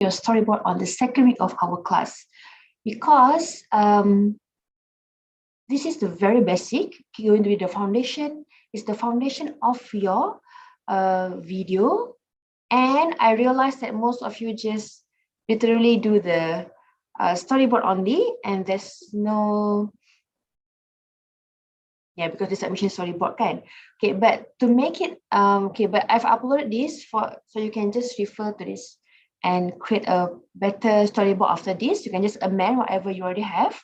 your storyboard on the second week of our class, because this is the very basic. Going to be the foundation. It's the foundation of your video. And I realized that most of you just literally do the storyboard only, and there's no, yeah, because the submission storyboard kan. Okay, but to make it okay, but I've uploaded this so you can just refer to this and create a better storyboard after this. You can just amend whatever you already have.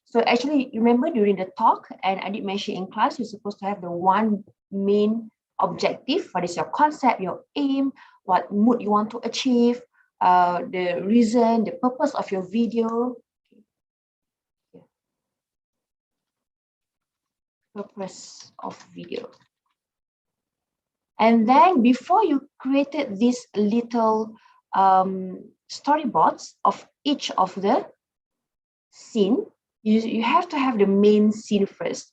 So actually, remember during the talk, and I did mention in class, you're supposed to have the one main objective. What is your concept, your aim, what mood you want to achieve, the reason, the purpose of your video. Purpose of video. And then before you created these little storyboards of each of the scene, you have to have the main scene first.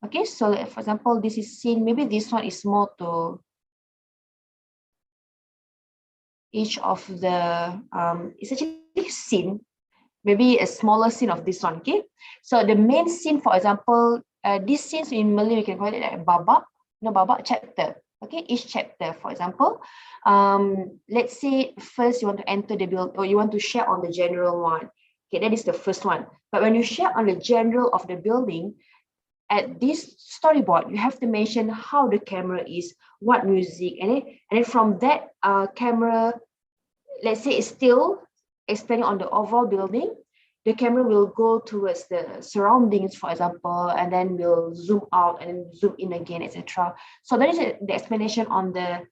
Okay, so for example, this is scene, maybe this one is more to each of the, it's actually scene, maybe a smaller scene of this one, okay? So the main scene, for example, these scenes in Malay, we can call it like babak, chapter, okay? Each chapter, for example, let's say first you want to enter the build, or you want to share on the general one. Okay, that is the first one. But when you share on the general of the building, at this storyboard, you have to mention how the camera is, what music, and then from that camera, let's say it's still explaining on the overall building, the camera will go towards the surroundings, for example, and then we'll zoom out and zoom in again, etc. So that is the explanation on the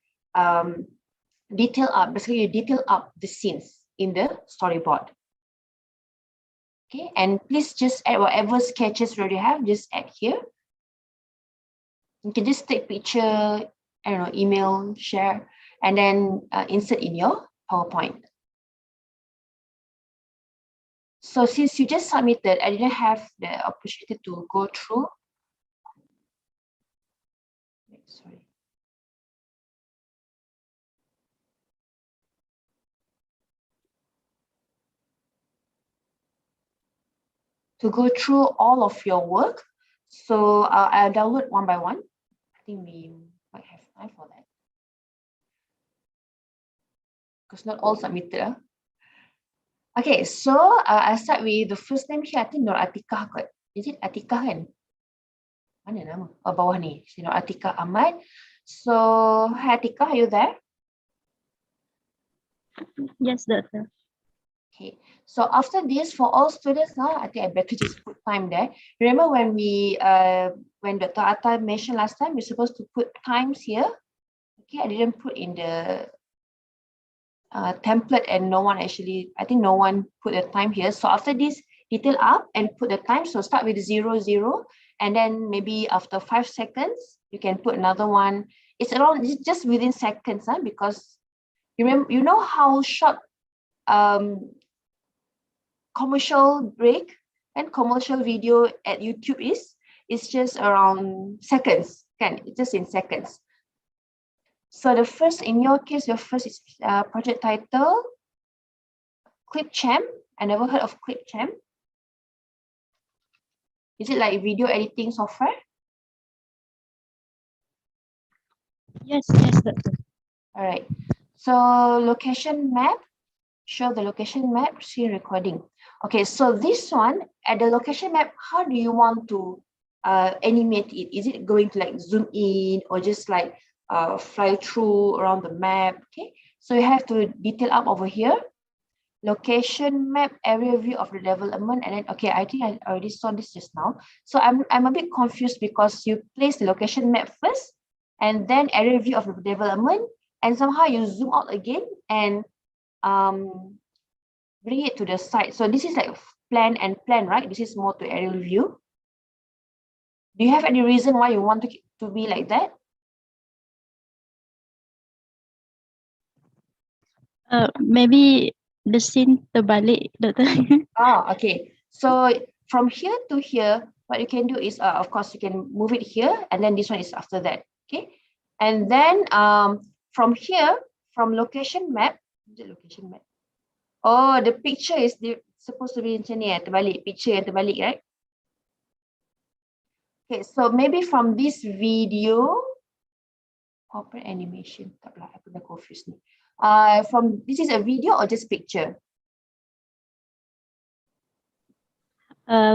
detail up. Basically, you detail up the scenes in the storyboard. Okay, and please just add whatever sketches you already have, just add here. You can just take picture, I don't know, email, share, and then insert in your PowerPoint. So since you just submitted, I didn't have the opportunity to go through. Sorry. To go through all of your work. So I'll download one by one. I think we might have time for that. Because not all submitted. Okay, so I'll start with the first name here. I think Nur Atikah. Is it Atikah kan? Mana nama? Oh, bawah ni. Nur Atikah Ahmad. So, hi Atikah, are you there? Yes, doctor. Okay, so after this, for all students now, I think I better just put time there. Remember when when Dr. Atta mentioned last time, we're supposed to put times here. Okay, I didn't put in the template, and no one actually, I think no one put a time here. So after this, detail up and put the time. So start with 0, 0, and then maybe after 5 seconds, you can put another one. It's around, it's just within seconds, because you remember, you know how short commercial break and commercial video at YouTube is? It's just around seconds, it's just in seconds. So the first, in your case, your first is project title, Clipchamp. I never heard of Clipchamp. Is it like video editing software? Yes, doctor. All right. So location map, show the location map, screen recording. Okay, so this one, at the location map, how do you want to animate it? Is it going to like zoom in or just like fly through around the map? Okay, so you have to detail up over here. Location map, area view of the development, and then okay, I think I already saw this just now. So I'm a bit confused because you place the location map first and then area view of the development, and somehow you zoom out again and bring it to the side. So this is like plan and plan, right? This is more to aerial view. Do you have any reason why you want to be like that? Maybe the scene terbalik, doctor. Okay. So from here to here, what you can do is, of course, you can move it here, and then this one is after that. Okay. And then from here, from location map, the location map. Oh, the picture is supposed to be macam ni, terbalik. Picture yang terbalik, right? Okay, so maybe from this video, corporate animation, tak pula, aku dah confused ni. From this is a video or just picture?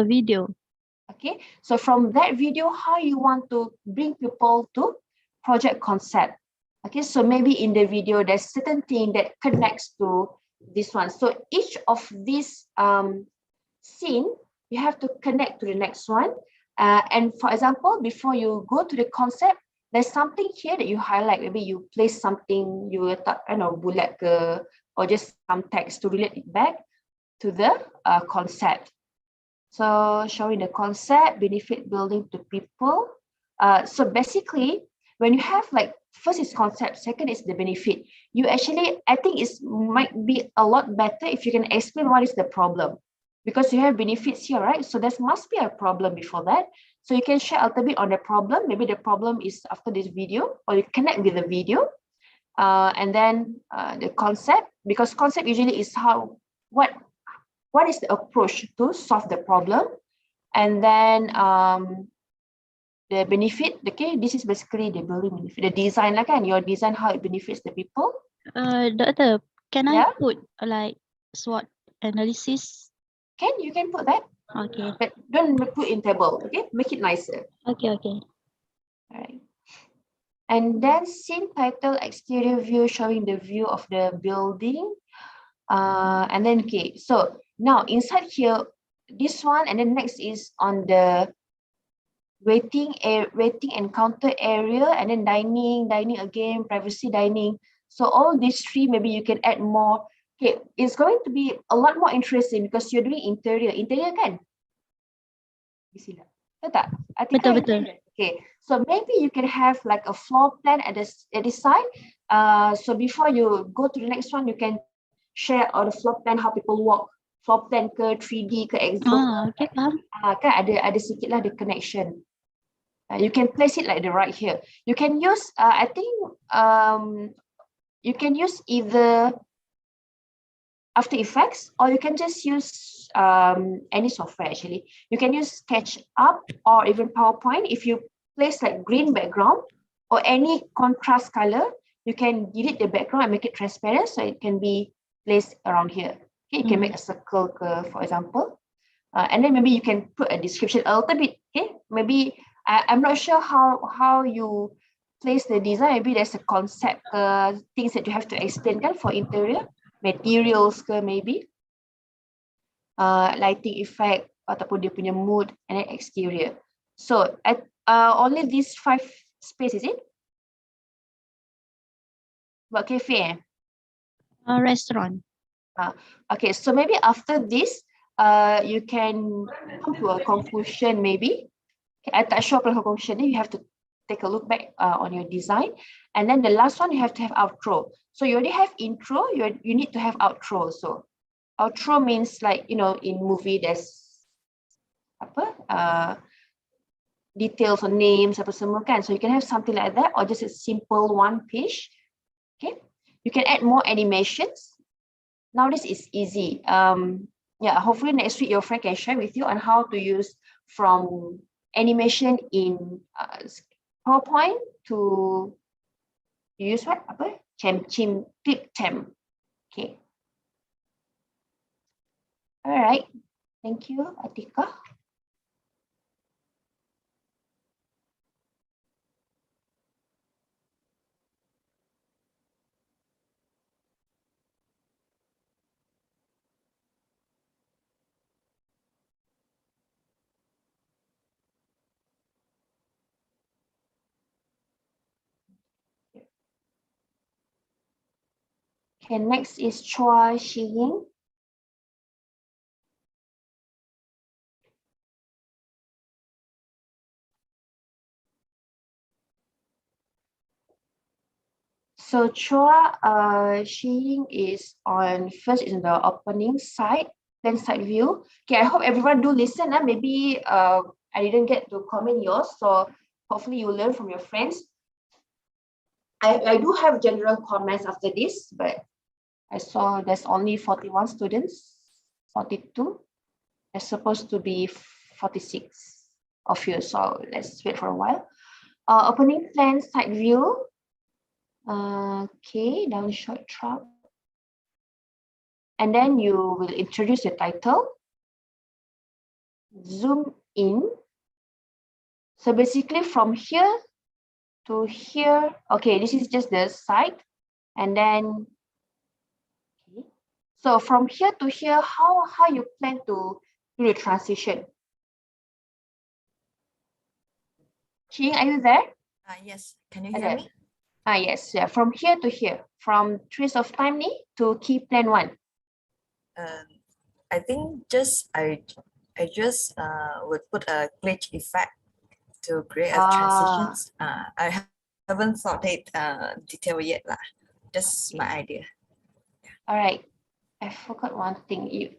Video. Okay, so from that video, how you want to bring people to project concept. Okay, so maybe in the video, there's certain thing that connects to this one. So each of these scene, you have to connect to the next one. And for example, before you go to the concept, there's something here that you highlight. Maybe you place something, you letak bullet ke, or just some text to relate it back to the concept. So showing the concept, benefit building to people. So basically, when you have like, first is concept, second is the benefit. You actually, I think it might be a lot better if you can explain what is the problem. Because you have benefits here, right? So there must be a problem before that. So you can share a little bit on the problem. Maybe the problem is after this video, or you connect with the video. And then the concept, because concept usually is what is the approach to solve the problem, and then the benefit. Okay, this is basically the building benefit, the design, like, and your design, how it benefits the people. Doctor, can I Yeah. put like SWOT analysis? You can put that, Okay. but don't put in table. Okay, make it nicer. Okay. All right. And then scene title, exterior view, showing the view of the building. And then, okay, so now inside here, this one, and then next is on the waiting and counter area, and then dining again, privacy dining. So all these three, maybe you can add more. Okay, it's going to be a lot more interesting because you're doing interior kan? Betul tak? Betul. Okay, so maybe you can have like a floor plan at this side. So before you go to the next one, you can share on the floor plan how people walk. Floor plan ke 3D ke exo. Okay, faham. Kan ada sikit lah the connection. You can place it like the right here. You can use, I think, you can use either After Effects, or you can just use any software actually. You can use SketchUp or even PowerPoint. If you place like green background or any contrast color, you can delete the background and make it transparent so it can be placed around here. Okay, you can make a circle, for example. And then maybe you can put a description a little bit. Okay, maybe I'm not sure how you place the design. Maybe there's a concept, things that you have to explain for interior, materials, maybe lighting effect ataupun dia punya mood, and then exterior. So only these 5 spaces, is it? Buat cafe Restaurant. Okay, so maybe after this, you can come to a conclusion maybe. Okay, I tak sure apa conclusion ni, you have to take a look back on your design. And then the last one, you have to have outro. So you already have intro, you need to have outro also. Outro means like, in movie there's details or names apa semua kan. So you can have something like that, or just a simple one page. Okay, you can add more animations. Now this is easy. Yeah, hopefully next week your friend can share with you on how to use from animation in PowerPoint to use what? Clip temp. Okay. All right. Thank you, Atika. Okay, next is Chua Shiying. So Chua Shiying is on first is the opening side, then side view. Okay, I hope everyone do listen. Maybe I didn't get to comment yours, so hopefully you learn from your friends. I do have general comments after this, but I saw there's only 41 students, 42. There's supposed to be 46 of you, so let's wait for a while. Opening plan, side view. Okay, down short track. And then you will introduce your title. Zoom in. So basically from here to here, okay, this is just the side. And then, okay. So from here to here, how you plan to do the transition? Ching, are you there? Yes, can you hear me? Yes, yeah. From here to here, from Trace of Time ni to Key Plan 1. I think I just would put a glitch effect to create a transitions. I haven't thought it detail yet lah. Just my idea. All right. I forgot one thing.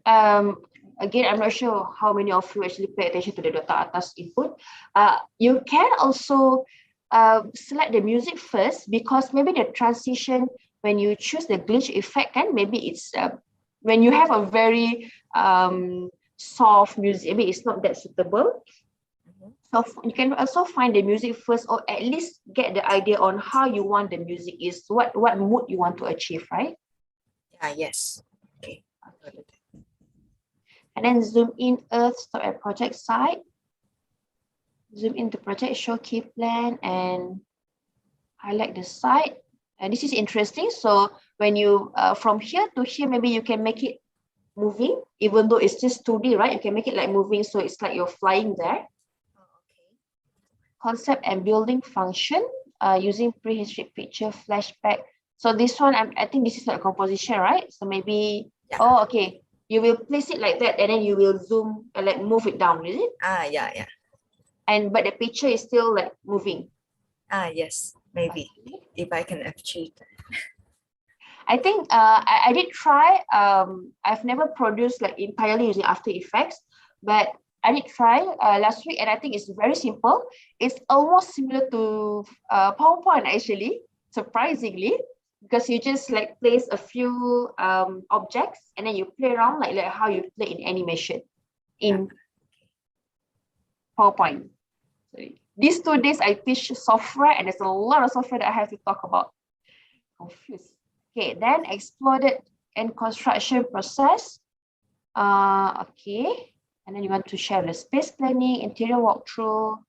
Again, I'm not sure how many of you actually pay attention to the Dota Atas input. You can also select the music first, because maybe the transition, when you choose the glitch effect, and maybe it's when you have a very soft music, maybe it's not that suitable. So you can also find the music first, or at least get the idea on how you want the music is, what mood you want to achieve, right? Yes. Okay. And then zoom in Earth, stop at project site. Zoom into project, show key plan, and highlight the site. And this is interesting. So when you, from here to here, maybe you can make it moving, even though it's just 2D, right? You can make it like moving, so it's like you're flying there. Okay. Concept and building function, using prehistory picture, flashback. So this one, I think this is like a composition, right? So maybe, oh, okay. You will place it like that, and then you will zoom, like move it down, is it? Yeah. But the picture is still like moving. Yes, maybe if I can achieve. I think I did try. I've never produced like entirely using After Effects, but I did try last week, and I think it's very simple. It's almost similar to PowerPoint actually, surprisingly, because you just like place a few objects, and then you play around like how you play in animation in PowerPoint. So these 2 days I teach software, and there's a lot of software that I have to talk about. Confused. Okay, then exploded and construction process. Okay, and then you want to share the space planning, interior walkthrough.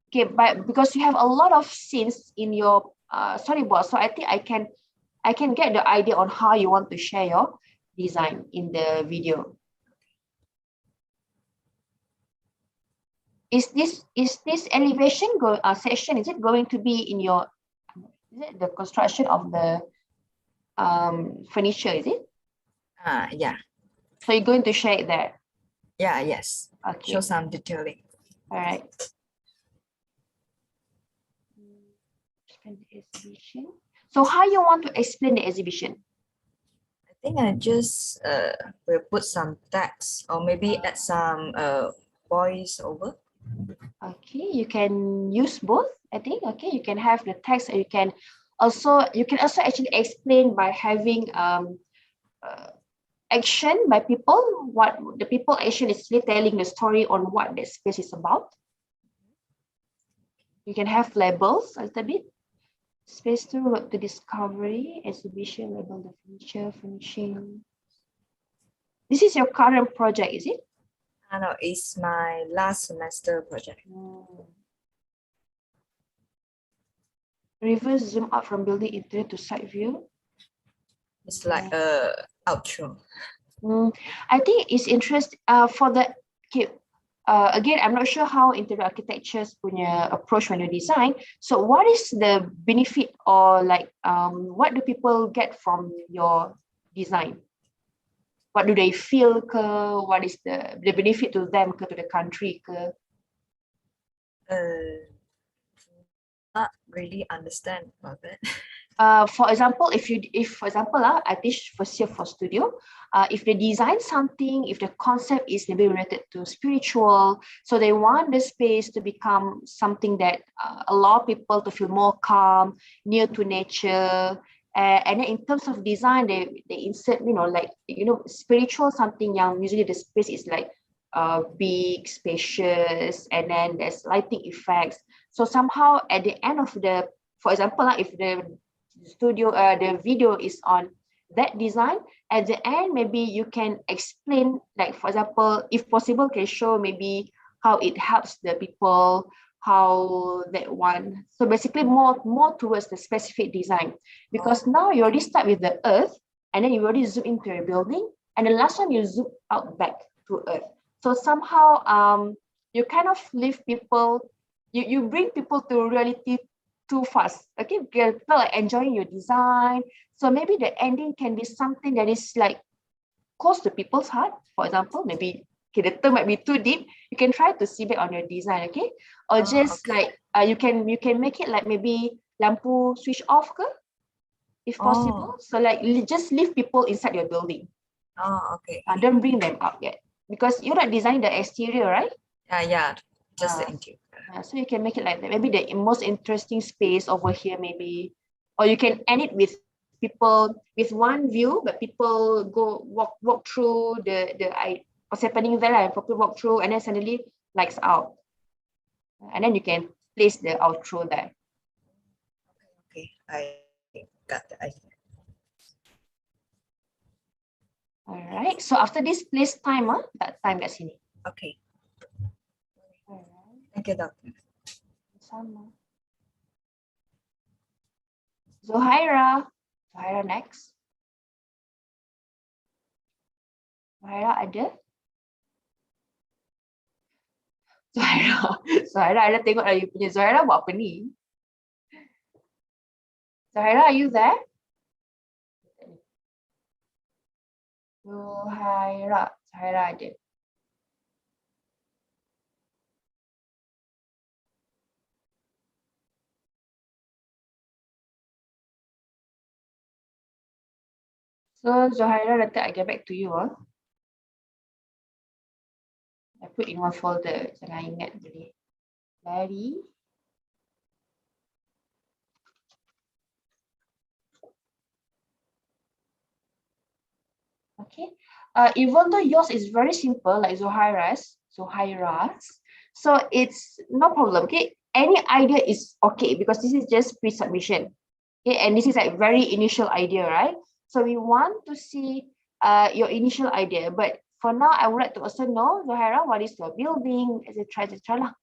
Okay, but because you have a lot of scenes in your storyboard, so I think I can get the idea on how you want to share your design in the video. Is this elevation section, is it going to be in your, is it the construction of the furniture, is it? Yeah. So you're going to share it there? Yes. Okay. Show some detailing. All right. Explain the exhibition. So how you want to explain the exhibition? I think I just will put some text, or maybe add some voice over. Okay, you can use both, I think. Okay, you can have the text, and you can also actually explain by having action by people, what the people actually is telling the story on what the space is about. You can have labels a little bit. Space to road to discovery, exhibition, label the future, finishing. This is your current project, is it? No, it's my last semester project. Reverse zoom out from building interior to side view. It's like a outro. I think it's interesting for the again, I'm not sure how interior architectures punya approach when you design. So what is the benefit, or like what do people get from your design? What do they feel? What is the benefit to them, to the country? Not really understand about it. For example, if for example, I teach first year for studio. If they design something, if the concept is maybe related to spiritual, so they want the space to become something that allow people to feel more calm, near to nature, And then in terms of design, they insert, like, spiritual something young. Usually the space is like big, spacious, and then there's lighting effects. So somehow at the end of for example, if the the video is on that design, at the end, maybe you can explain, like, for example, if possible, can show maybe how it helps the people, how that one. So basically more towards the specific design, because now you already start with the earth, and then you already zoom into your building, and the last one you zoom out back to earth. So somehow you kind of leave people, you bring people to reality too fast. Okay, people are enjoying your design. So maybe the ending can be something that is like close to people's heart. For example, maybe, okay, the term might be too deep. You can try to see back on your design, okay? Or just okay. like you can make it like maybe lampu switch off ke, if possible. So like just leave people inside your building. Okay. Don't bring them out yet, because you're not designing the exterior, right? Yeah, just the Uh, interior. so you can make it like that. Maybe the most interesting space over here, maybe, or you can end it with people with one view, but people go walk through what's happening there, and people walk through, and then suddenly lights out, and then you can place the outro there. Okay, I got the idea. All right. So after this, place timer, that time kat sini. Okay, Alright. thank you, Doctor. Sama. Zohaira next. Zohaira ada? Zohaira ada tengok you punya. Zohaira buat apa ni? Zohaira, are you there? Zohaira ada. So Zohaira, later I get back to you. I put in one folder. Jangan ingat boleh. Lari. Okay. Even though yours is very simple, like Zohaira's, so it's no problem. Okay. Any idea is okay, because this is just pre-submission. Okay, and this is like very initial idea, right? So we want to see your initial idea, but for now, I would like to also know, Zohaira, what is your building, etc., etc.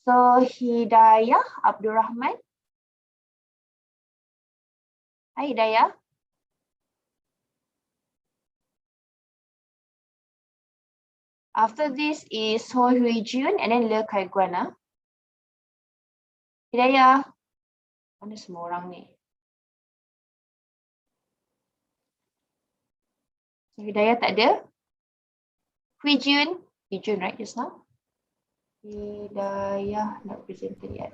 So Hidayah Abdul Rahman. Hi Hidayah. After this is Ho Hui Jun and then Le Kai Guan. Hidayah. Mana semua orang ni? So Hidayah tak ada. Hui Jun, right, just now? Hidayah not presented yet.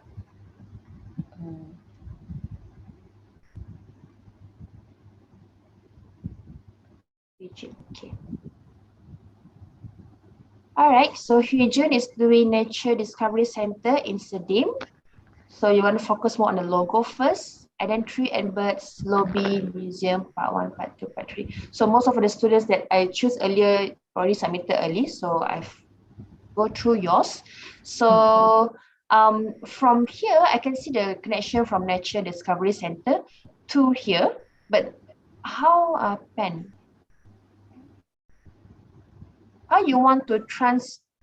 Hui Jun, okay. All right, so Hui Jun is doing Nature Discovery Center in Sedim. So you want to focus more on the logo first, and then Tree and Birds Lobby Museum Part 1, Part 2, Part 3. So most of the students that I choose earlier already submitted early, so I've go through yours. So from here, I can see the connection from Nature Discovery Center to here, but how pen? How you want to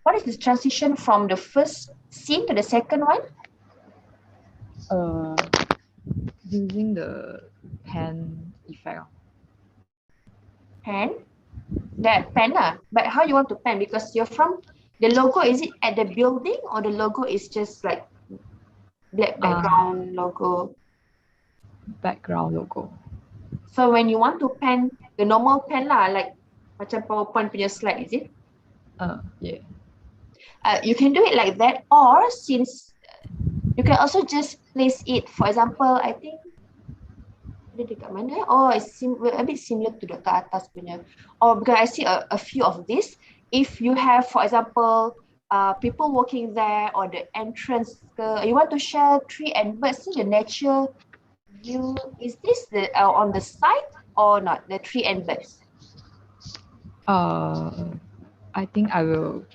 what is the transition from the first scene to the second one? Using the pen effect. Pen? That pen, but how you want to pen? Because you're from the logo, is it at the building, or the logo is just like black background logo? Background logo. So when you want to pen the normal pen lah, like macam PowerPoint punya slide, is it? Yeah. You can do it like that, or since you can also just place it. For example, I think dia dekat mana? Oh, it's a bit similar to the atas punya. Or because I see a few of this. If you have, for example, people working there, or the entrance, you want to share Tree and Birds, the nature You is this the on the side or not? The tree and birds. I think I will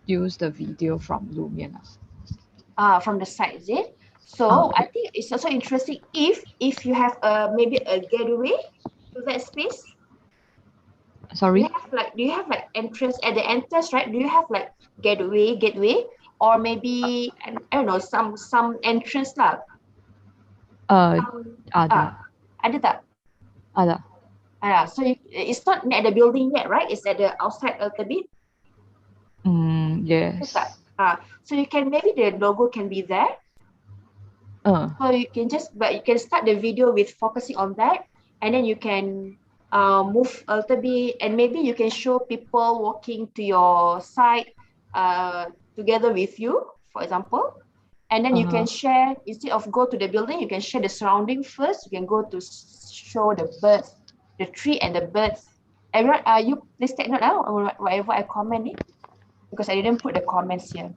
use the video from Lumion. From the side, is it? Ah, So I okay. think it's also interesting if you have maybe a getaway to that space. Sorry. Do you have like entrance at the entrance, right? Do you have like gateway, or maybe I don't know some entrance lah? Uh, Ah, ada, ada tak? ada. So it's not at the building yet, right? It's at the outside a little bit. Ada tak? Yes. So you can maybe the logo can be there. So you can but you can start the video with focusing on that, and then you can move a little bit, and maybe you can show people walking to your side together with you, for example, and then you can share, instead of go to the building, you can share the surrounding first. You can go to show the birds, the tree and the birds. Everyone, you please take note now whatever I comment it, because I didn't put the comments here.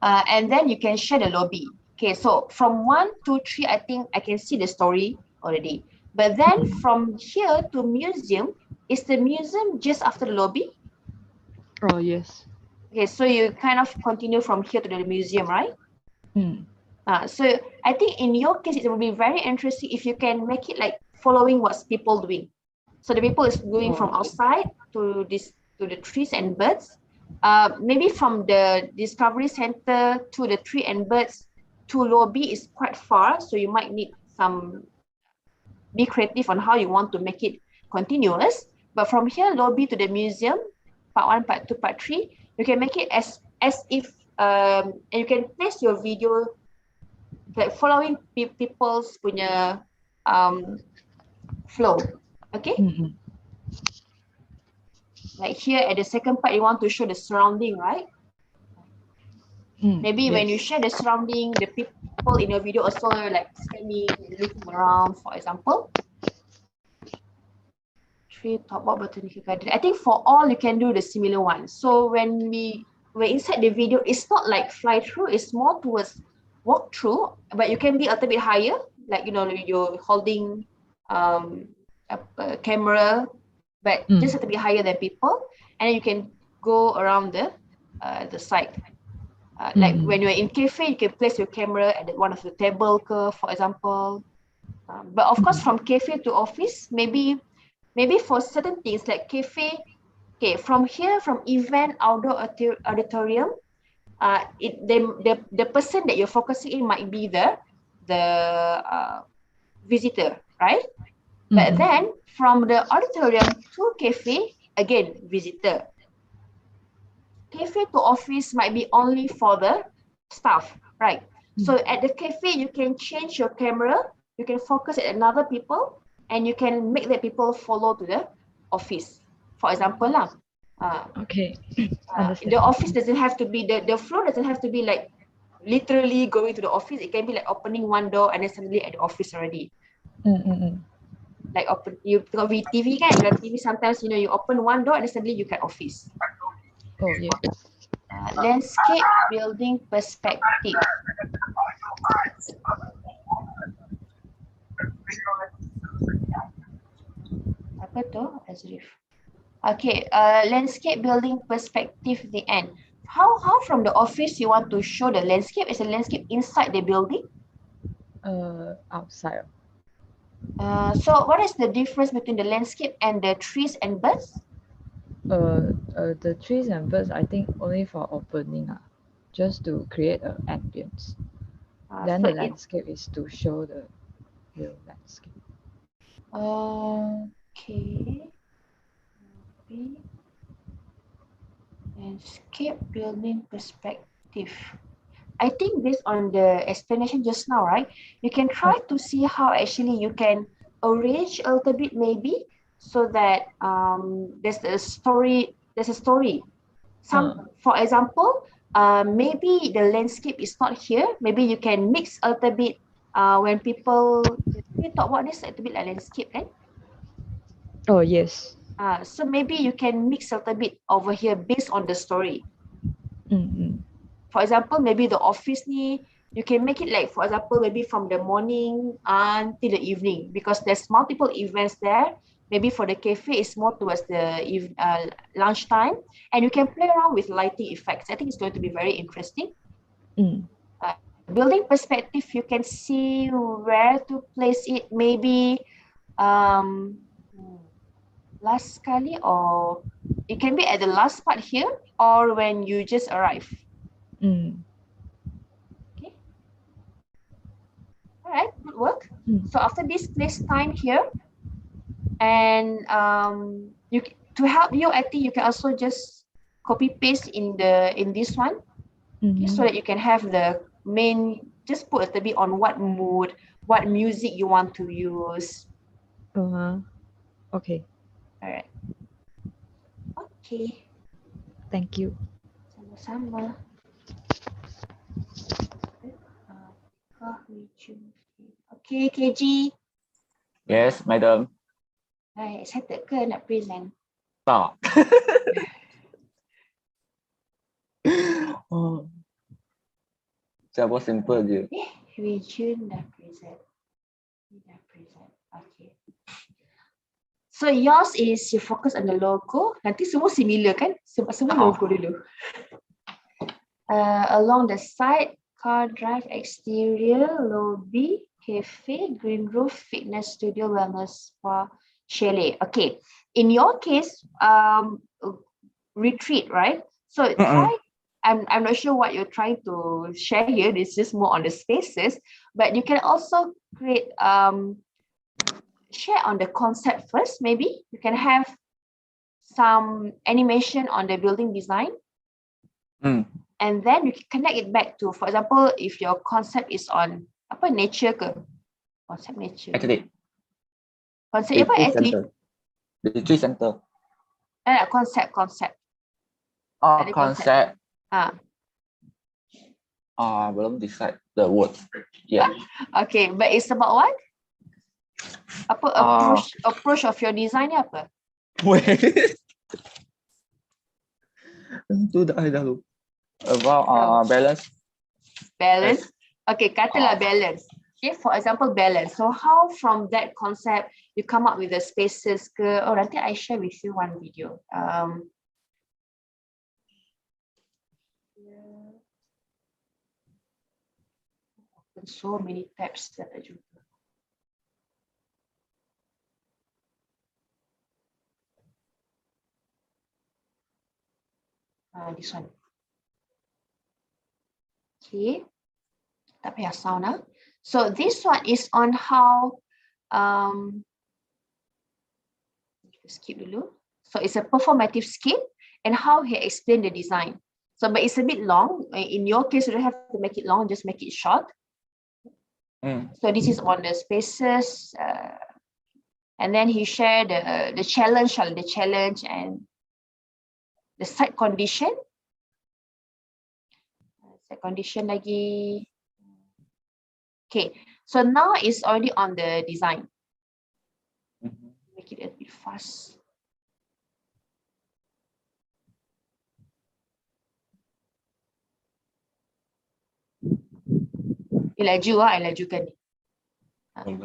And then you can share the lobby. Okay, so from 1, 2, 3, I think I can see the story already. But then from here to museum, is the museum just after the lobby? Oh, yes. Okay, so you kind of continue from here to the museum, right? Mm. So I think in your case, it will be very interesting if you can make it like following what's people doing. So the people is going from outside to the trees and birds. Maybe from the Discovery Center to the tree and birds to lobby is quite far, so you might need be creative on how you want to make it continuous. But from here, lobby to the museum, part 1, part 2, part 3, you can make it as if and you can place your video like following people's punya flow. Okay. Like here at the second part, you want to show the surrounding, right? Maybe when you share the surrounding, the people in your video also like standing, looking around, for example. Tree, top, what button, I think for all you can do the similar one. So when we're inside the video, it's not like fly through, it's more towards walk through, but you can be a little bit higher, like you're holding a camera, but just a little bit higher than people, and then you can go around the side. Like when you're in cafe, you can place your camera at one of the table, for example. But of course, from cafe to office, maybe for certain things like cafe, okay, from here, from event outdoor auditorium, the person that you're focusing in might be the visitor, right? But then from the auditorium to cafe, again, visitor. Cafe to office might be only for the staff, right? So at the cafe, you can change your camera, you can focus at another people, and you can make the people follow to the office. For example, Okay. the office doesn't have to be, the flow doesn't have to be like literally going to the office. It can be like opening one door and then suddenly at the office already. Like you tengok TV kan, dalam TV sometimes you open one door and then suddenly you can office. Oh, yeah. Landscape building perspective. Apa tu, Azrif? Okay, landscape building perspective, the end. How from the office you want to show the landscape? Is the landscape inside the building? Outside. So what is the difference between the landscape and the trees and birds? The trees and birds, I think only for opening, just to create an ambience. Then so the landscape is to show the real landscape. Okay. Landscape building perspective. I think based on the explanation just now, right? You can try to see how actually you can arrange a little bit maybe, so that there's a story. For example, maybe the landscape is not here. Maybe you can mix a little bit when people talk about this, a little bit like landscape, right? Oh, yes. So maybe you can mix a little bit over here based on the story. For example, maybe the office ni you can make it like, for example, maybe from the morning until the evening, because there's multiple events there. Maybe for the cafe, it's more towards the lunchtime, and you can play around with lighting effects. I think it's going to be very interesting. Mm. Building perspective, you can see where to place it. Maybe last sekali, or it can be at the last part here, or when you just arrive. Mm. Okay. All right, good work. Mm. So after this, place time here, and to help you, I think you can also just copy paste in this one, okay, so that you can have the main. Just put a little bit on what mood, what music you want to use. Okay. All right. Okay. Thank you. Sama-sama. Okay, KG. Yes, madam. Hai, excited ke nak present? Tak. Oh. Saya buat simple je. Jun dah present. Okay. So yours is you focus on the logo. Nanti semua similar kan? Semua logo dulu. Along the side, car drive, exterior, lobby, cafe, green roof, fitness studio, wellness spa, chalet. Okay. In your case, retreat, right? So try. I'm not sure what you're trying to share here. This is more on the spaces, but you can also create share on the concept first. Maybe you can have some animation on the building design, and then you can connect it back to, for example, if your concept is on apa nature ke, concept nature. Athlete. Concept apa athlete? Retreat center. Concept. Oh, Ada concept. Belum decide the word. Yeah. Okay, but it's about what? Apa approach of your design ni apa? Wait. Itu dah lupa. About balance. Balance. Okay, katalah balance. Okay, for example, balance. So how from that concept you come up with the spaces ke? Oh, nanti I share with you one video. So many tabs that I do. This one. Okay. Tak payah sound. So this one is on how skip dulu. So it's a performative skit and how he explained the design. So but it's a bit long. In your case, you don't have to make it long, just make it short. So this is on the spaces, and then he shared the challenge and the site condition. Site condition lagi. Okay, so now it's already on the design. Make it a bit fast. I lajukan.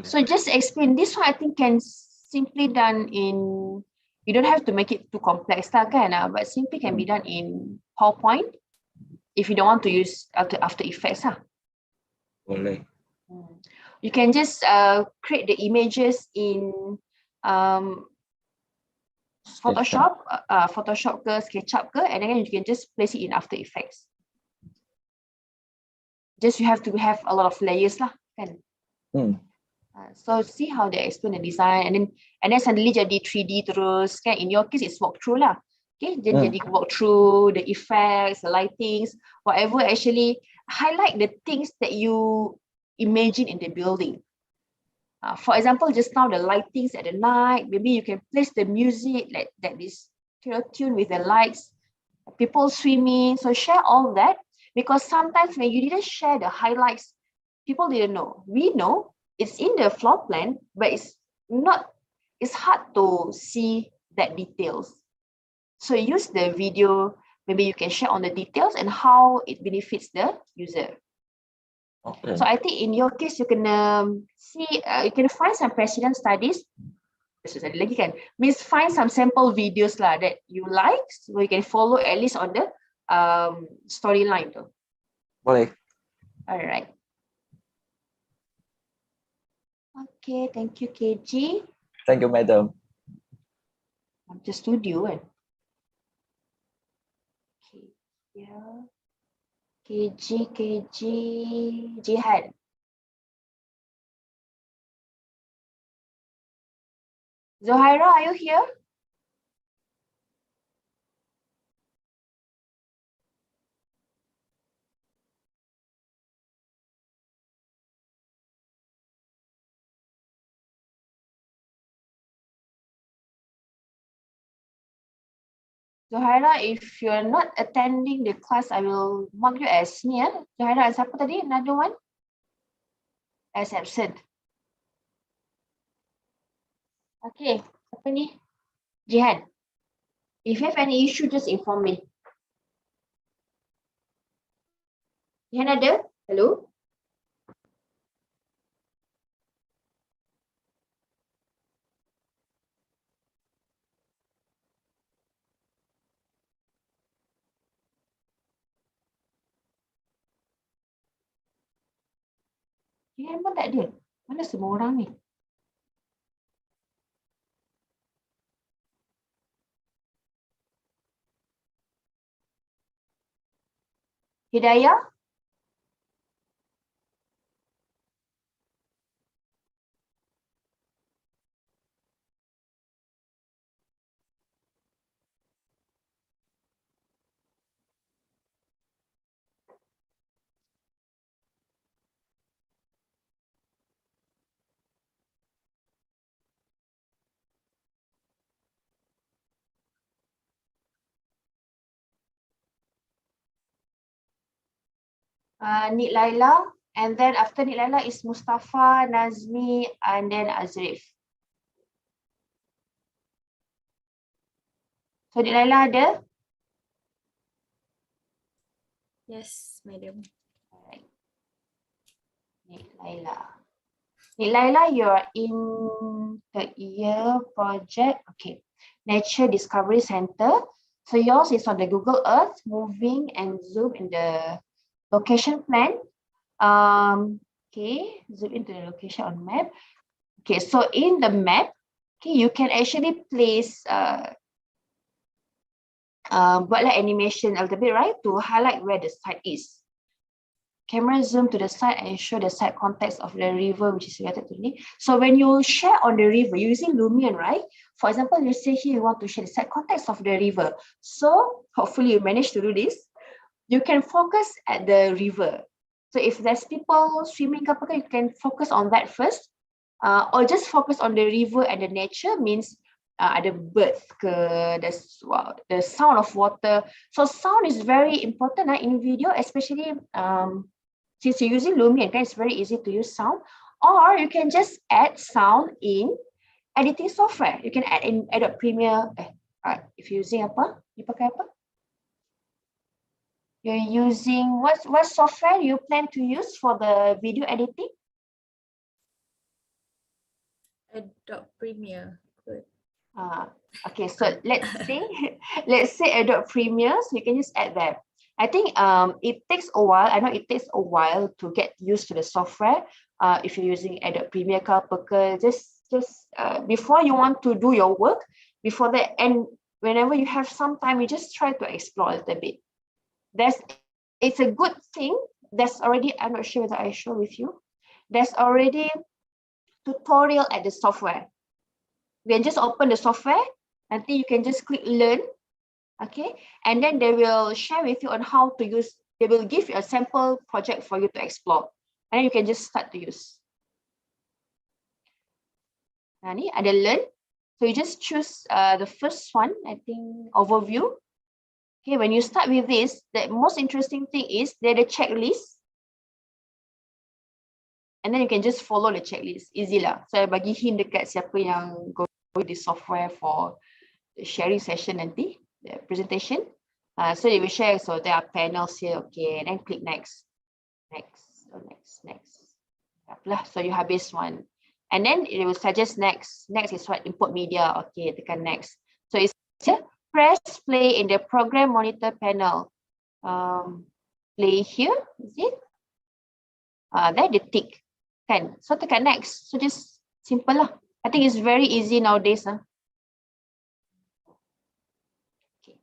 So just explain this one. I think can simply done in. You don't have to make it too complex, kan? But simply can be done in PowerPoint. If you don't want to use After Effects, Boleh. You can just create the images in Photoshop ke SketchUp ke, and then you can just place it in After Effects. Just you have to have a lot of layers lah, kan? So see how they explain the design, and then suddenly jadi 3D terus, kan? In your case, it's walkthrough lah. Okay, jadi walkthrough, the effects, the lightings, whatever. Actually, highlight the things that you imagine in the building. For example, just now the lightings at the night. Maybe you can place the music like that is tuned with the lights, people swimming. So share all that, because sometimes when you didn't share the highlights, people didn't know. We know it's in the floor plan, but it's hard to see that details. So use the video, maybe you can share on the details and how it benefits the user. Okay. So I think in your case, you can see, you can find some precedent studies. Lagi kan, means find some sample videos lah that you like, so you can follow at least on the storyline tu. Boleh. Alright. Okay, thank you KG. Thank you, madam. Macam studio kan. Okay, yeah. KG, Jihan. Zohaira, are you here? Zohaira, if you're not attending the class, I will mark you as ni ya. Zohaira, as apa tadi? Another one? As absent. Okay, apa ni? Jihan, if you have any issue, just inform me. Jihan ada? Hello? Jihan pun tak ada. Mana semua orang ni? Hidayah? Nik Laila, and then after Nik Laila is Mustafa, Nazmi, and then Azrif. So Nik Laila ada? Yes, madam. Alright. Nik Laila. Nik Laila, you're in third year project. Okay. Nature Discovery Center. So yours is on the Google Earth, moving and zoom in the location plan. Okay, zoom into the location on map. Okay, so in the map, okay, you can actually place buatlah animation a little bit, right, to highlight where the site is. Camera zoom to the site and show the site context of the river which is related to me. So when you share on the river using Lumion, right? For example, you say here you want to share the site context of the river. So hopefully you manage to do this. You can focus at the river. So if there's people swimming, you can focus on that first. Or just focus on the river and the nature, means ada birds, the sound of water. So sound is very important in video, especially since you're using Lumion, it's very easy to use sound. Or you can just add sound in editing software. You can add in Adobe Premiere. If you're using apa? You pakai apa? You're using what software you plan to use for the video editing? Adobe Premiere. Good. Okay, so let's say Adobe Premiere, so you can just add that. I think it takes a while. I know it takes a while to get used to the software. If you're using Adobe Premiere, just before you want to do your work, before that, and whenever you have some time, you just try to explore a little bit. It's a good thing. There's already, I'm not sure whether I show with you. There's already tutorial at the software. You can just open the software, and then you can just click learn. Okay, and then they will share with you on how to use. They will give you a sample project for you to explore, and then you can just start to use. Ni ada learn. So you just choose the first one, I think overview. Okay, when you start with this, the most interesting thing is there's a checklist. And then you can just follow the checklist. Easy lah. So I bagi hint dekat siapa yang go with the software for the sharing session nanti, the presentation. So they will share, so there are panels here, okay, and then click next. Next. So next. Lah, so you habis one. And then it will suggest next. Next is what? Import media. Okay, tekan next. So it's here. Press play in the program monitor panel. Play here, is it? Then the tick. Kan? So tekan next. So just simple lah. I think it's very easy nowadays. Okay.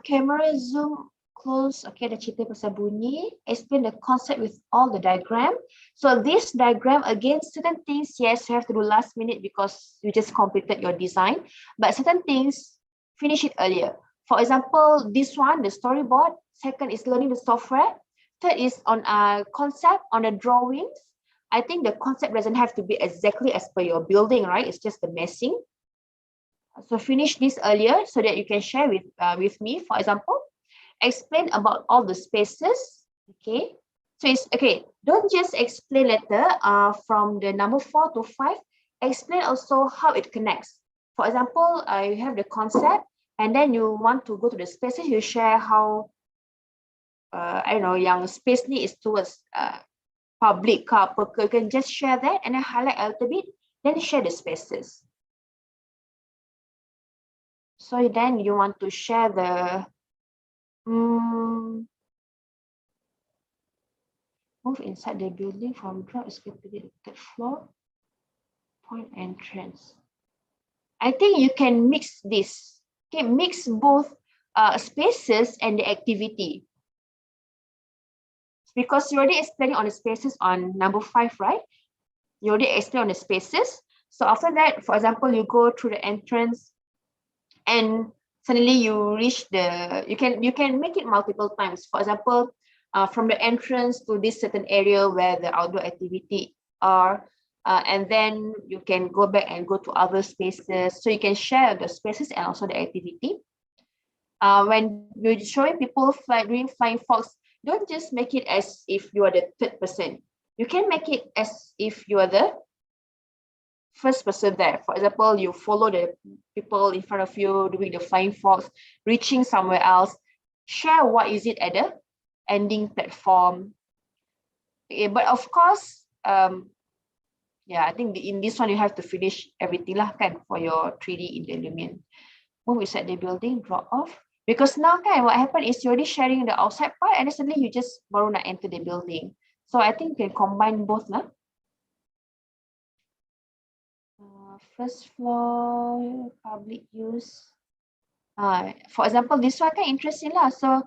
Camera zoom close. Okay, ada cerita pasal bunyi. Explain the concept with all the diagram. So this diagram, again, certain things, yes, you have to do last minute because you just completed your design. But certain things, finish it earlier. For example, this one, the storyboard. Second is learning the software. Third is on a concept, on the drawings. I think the concept doesn't have to be exactly as per your building, right? It's just the messing. So finish this earlier so that you can share with me. For example, explain about all the spaces. Okay, so it's okay. Don't just explain later. From the number 4 to 5, explain also how it connects. For example, you have the concept, and then you want to go to the spaces. You share how. I don't know, yang space ni is towards public car. You can just share that and then highlight a little bit. Then share the spaces. So then you want to share the move inside the building from drop escape to the third floor. Point entrance. I think you can mix this. Okay, mix both spaces and the activity. Because you already explaining on the spaces on number 5, right? You already explained on the spaces. So after that, for example, you go through the entrance and suddenly you reach the, you can make it multiple times. For example, from the entrance to this certain area where the outdoor activity are, and then you can go back and go to other spaces. So you can share the spaces and also the activity. When you're showing people doing flying fox, don't just make it as if you are the third person. You can make it as if you are the first person there. For example, you follow the people in front of you doing the flying fox, reaching somewhere else. Share what is it at the ending platform. Okay, but of course, yeah, I think in this one you have to finish everything lah kan for your 3D in the Lumion. When we set the building, drop off. Because now kan, what happened is you're already sharing the outside part and then suddenly you just baru nak enter the building. So I think you can combine both lah. First floor, public use. For example, this one kan interesting lah. So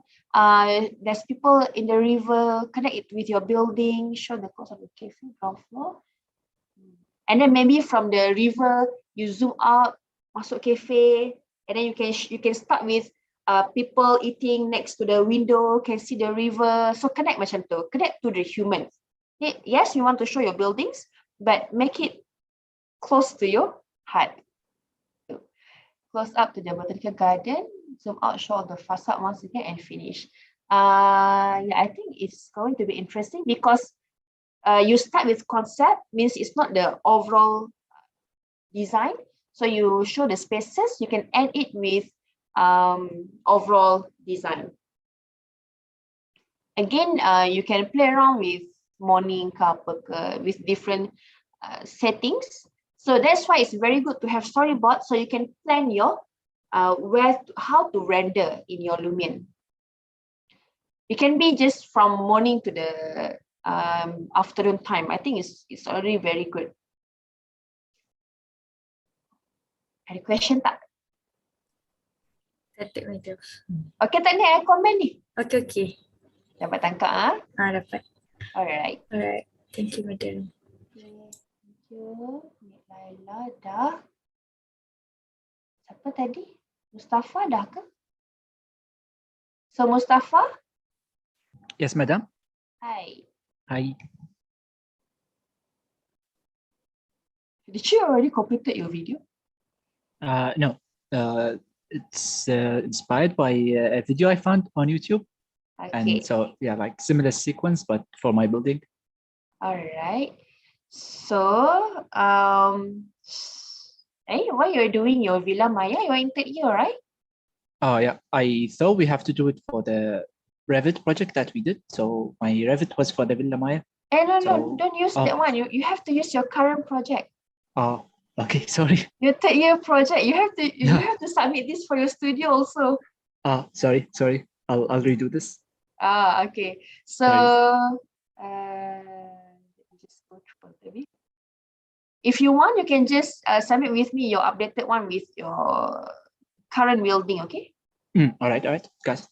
there's people in the river, connect it with your building, show the cost of the cafe, ground floor. And then maybe from the river, you zoom out, masuk cafe, and then you can start with people eating next to the window, can see the river. So connect macam tu, connect to the humans. Yes, you want to show your buildings, but make it close to your heart. So, close up to the botanical garden, zoom out, show the facade once again, and finish. Yeah, I think it's going to be interesting because you start with concept, means it's not the overall design. So you show the spaces, you can end it with overall design. Again, you can play around with morning with different settings. So that's why it's very good to have storyboard, so you can plan your how to render in your Lumion. It can be just from morning to the afternoon time. I think it's already very good. Ada question tak? Cantik, madam. Okay tak ni komen ni? Okay. Dapat tangkap ah? Dapat. Alright. Thank you, madam. Okay. Thank you. Nik Laila dah. Siapa tadi? Mustafa dah ke? So Mustafa? Yes, madam. Hi. Hi. Did you already completed your video? No. It's inspired by a video I found on YouTube. Okay. And so, yeah, like similar sequence, but for my building. All right. So, why you're doing your Villa Maya? You're in third year, right? Oh, yeah. I thought we have to do it for the Revit project that we did. So my Revit was for the Villa Maya. No, So- don't use that one. You have to use your current project. Oh, okay, sorry. Your third year project. You have to Yeah. submit this for your studio also. Sorry. I'll redo this. Okay. So let me just go through a bit. If you want, you can just submit with me your updated one with your current building, okay? All right, guys.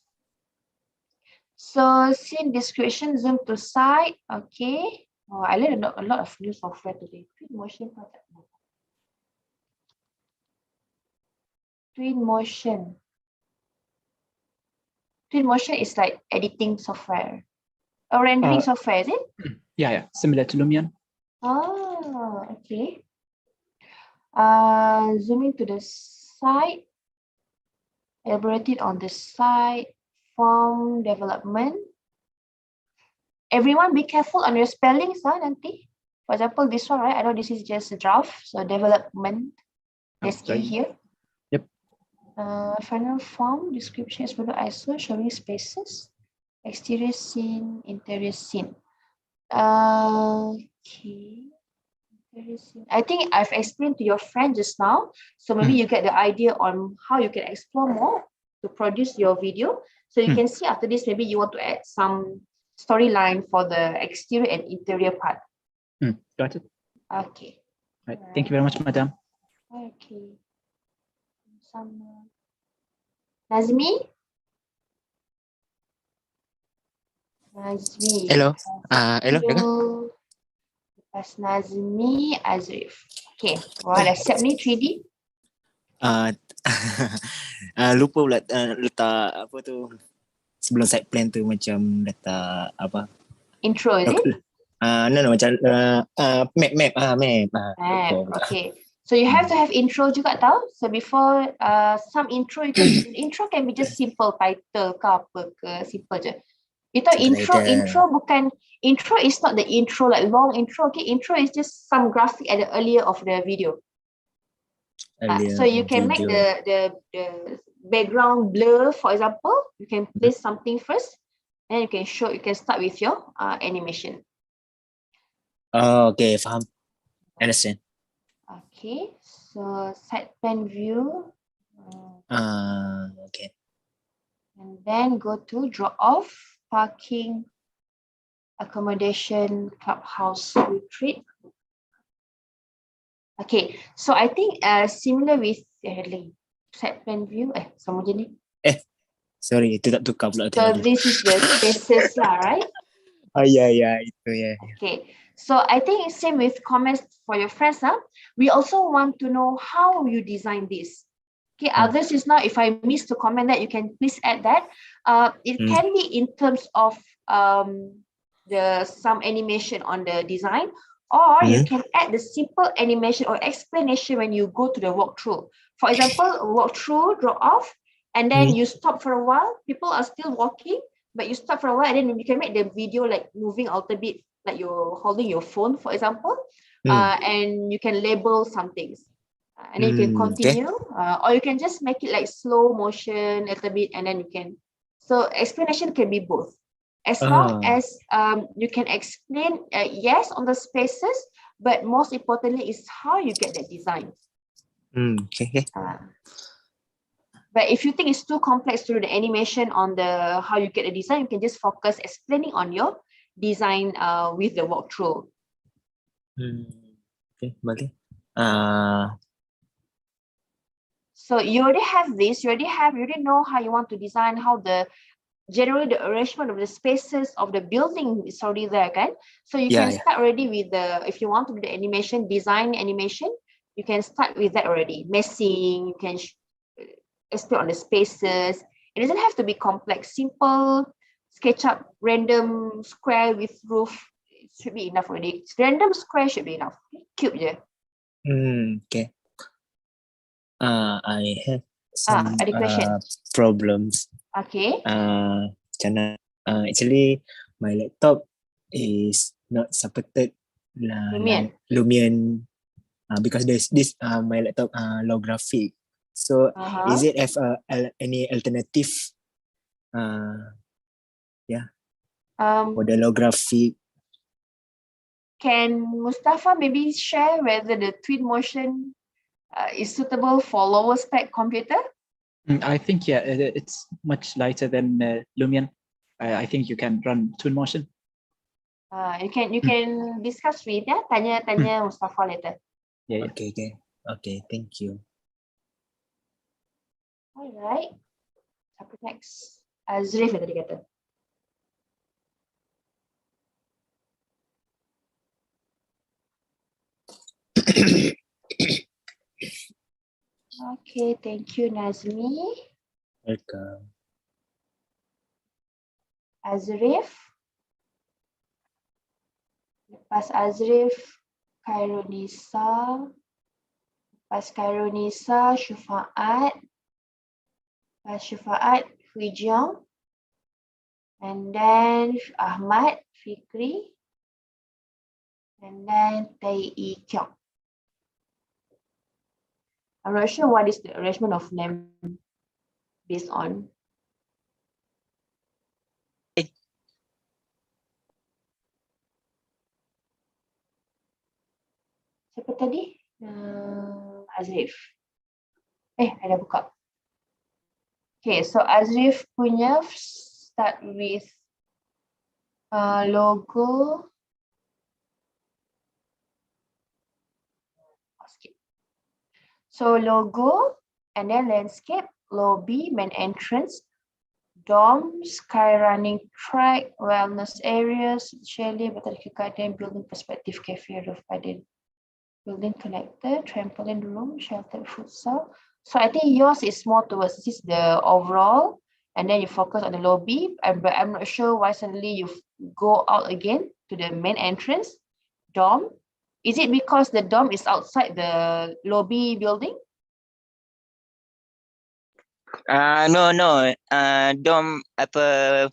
So scene description, zoom to site, okay. Oh, I learned a lot of new software today. Twin motion. Twin motion is like editing software. Or rendering software, is it? Yeah, similar to Lumion. Oh, okay. Zooming to the site, elaborated on the site, form development. Everyone be careful on your spellings, nanti. For example, this one, right? I know this is just a draft, so development, there's E sorry. here. Yep. Final form, description is below ISO, showing spaces, exterior scene, interior scene. Okay. I think I've explained to your friend just now, so maybe you get the idea on how you can explore more to produce your video. So you can see after this, maybe you want to add some storyline for the exterior and interior part. Got it. Okay. Right. Thank you very much, madam. Okay. Nazmi? Hello. Hello, dengar? Lepas Nazmi, Azrif. Okay. Wah, dah siap ni 3D? Lupa pula letak apa tu sebelum side plan tu, macam letak apa? Intro, is it? No, macam map. Lupa pula. Okay. So you have to have intro juga tau. So before some intro, intro can be just simple title ke apa ke, simple je. You tahu intro is not the intro like long intro. Okay, intro is just some graphic at the earlier of the video. So you can make the background blur, for example. You can place something first, and you can start with your animation. Okay, faham. Understand. Okay, so side plan view. Okay. And then go to drop off, parking, accommodation, clubhouse, retreat. Okay, so I think similar with side plan view. Sama je ni. Sorry, itu tak tukar pula. So this is the spaces lah, right? Ya, itu ya. Okay, so I think same with comments for your friends. We also want to know how you design this. Okay, others is now, if I miss to comment that, you can please add that. It can be in terms of some animation on the design, or you can add the simple animation or explanation when you go to the walkthrough. For example, walkthrough, drop off, and then you stop for a while. People are still walking, but you stop for a while, and then you can make the video like moving a little bit, like you're holding your phone, for example, and you can label some things. And then you can continue, or you can just make it like slow motion a little bit, and then you can. So explanation can be both, as long as you can explain yes on the spaces, but most importantly is how you get that design. Okay. But if you think it's too complex to do the animation on the how you get the design, you can just focus explaining on your design with the walkthrough. Okay, boleh. So you already have this, you already know how you want to design, how generally the arrangement of the spaces of the building is already there, kan? So you can start already with if you want to do the animation, design animation, you can start with that already. Messing, you can explain on the spaces. It doesn't have to be complex, simple, SketchUp, random square with roof, it should be enough already. Random square should be enough. Cube je. Okay. I have some ada question? problems. Okay. Actually, my laptop is not supported Lumion because there's this my laptop low graphic. So is it have any alternative modelographic. Can Mustafa maybe share whether the twin motion is suitable for lower spec computer? I think, yeah, it's much lighter than Lumion. I think you can run Twinmotion. You can discuss with tanya Mustafa later. Yeah. Okay, thank you. Alright. Siapa next? Azrif yang tadi kata. Okay, thank you Nazmi. Welcome. Azrif. Lepas Azrif, Khairunisa. Lepas Khairunisa, Syufaat. Lepas Syufaat, Huijiang. And then Ahmad, Fikri. And then Tai E Kyong. I'm not sure what is the arrangement of name based on. Siapa tadi? Azrif. Ada buka. Okay, so Azrif punya start with logo. So logo, and then landscape, lobby, main entrance, dorm, sky running track, wellness areas, chalet, botanical garden, building perspective, cafe, roof garden, building connector, trampoline room, sheltered futsal. So I think yours is more towards this is the overall, and then you focus on the lobby. But I'm not sure why suddenly you go out again to the main entrance, dorm. Is it because the dorm is outside the lobby building? No. Dom apa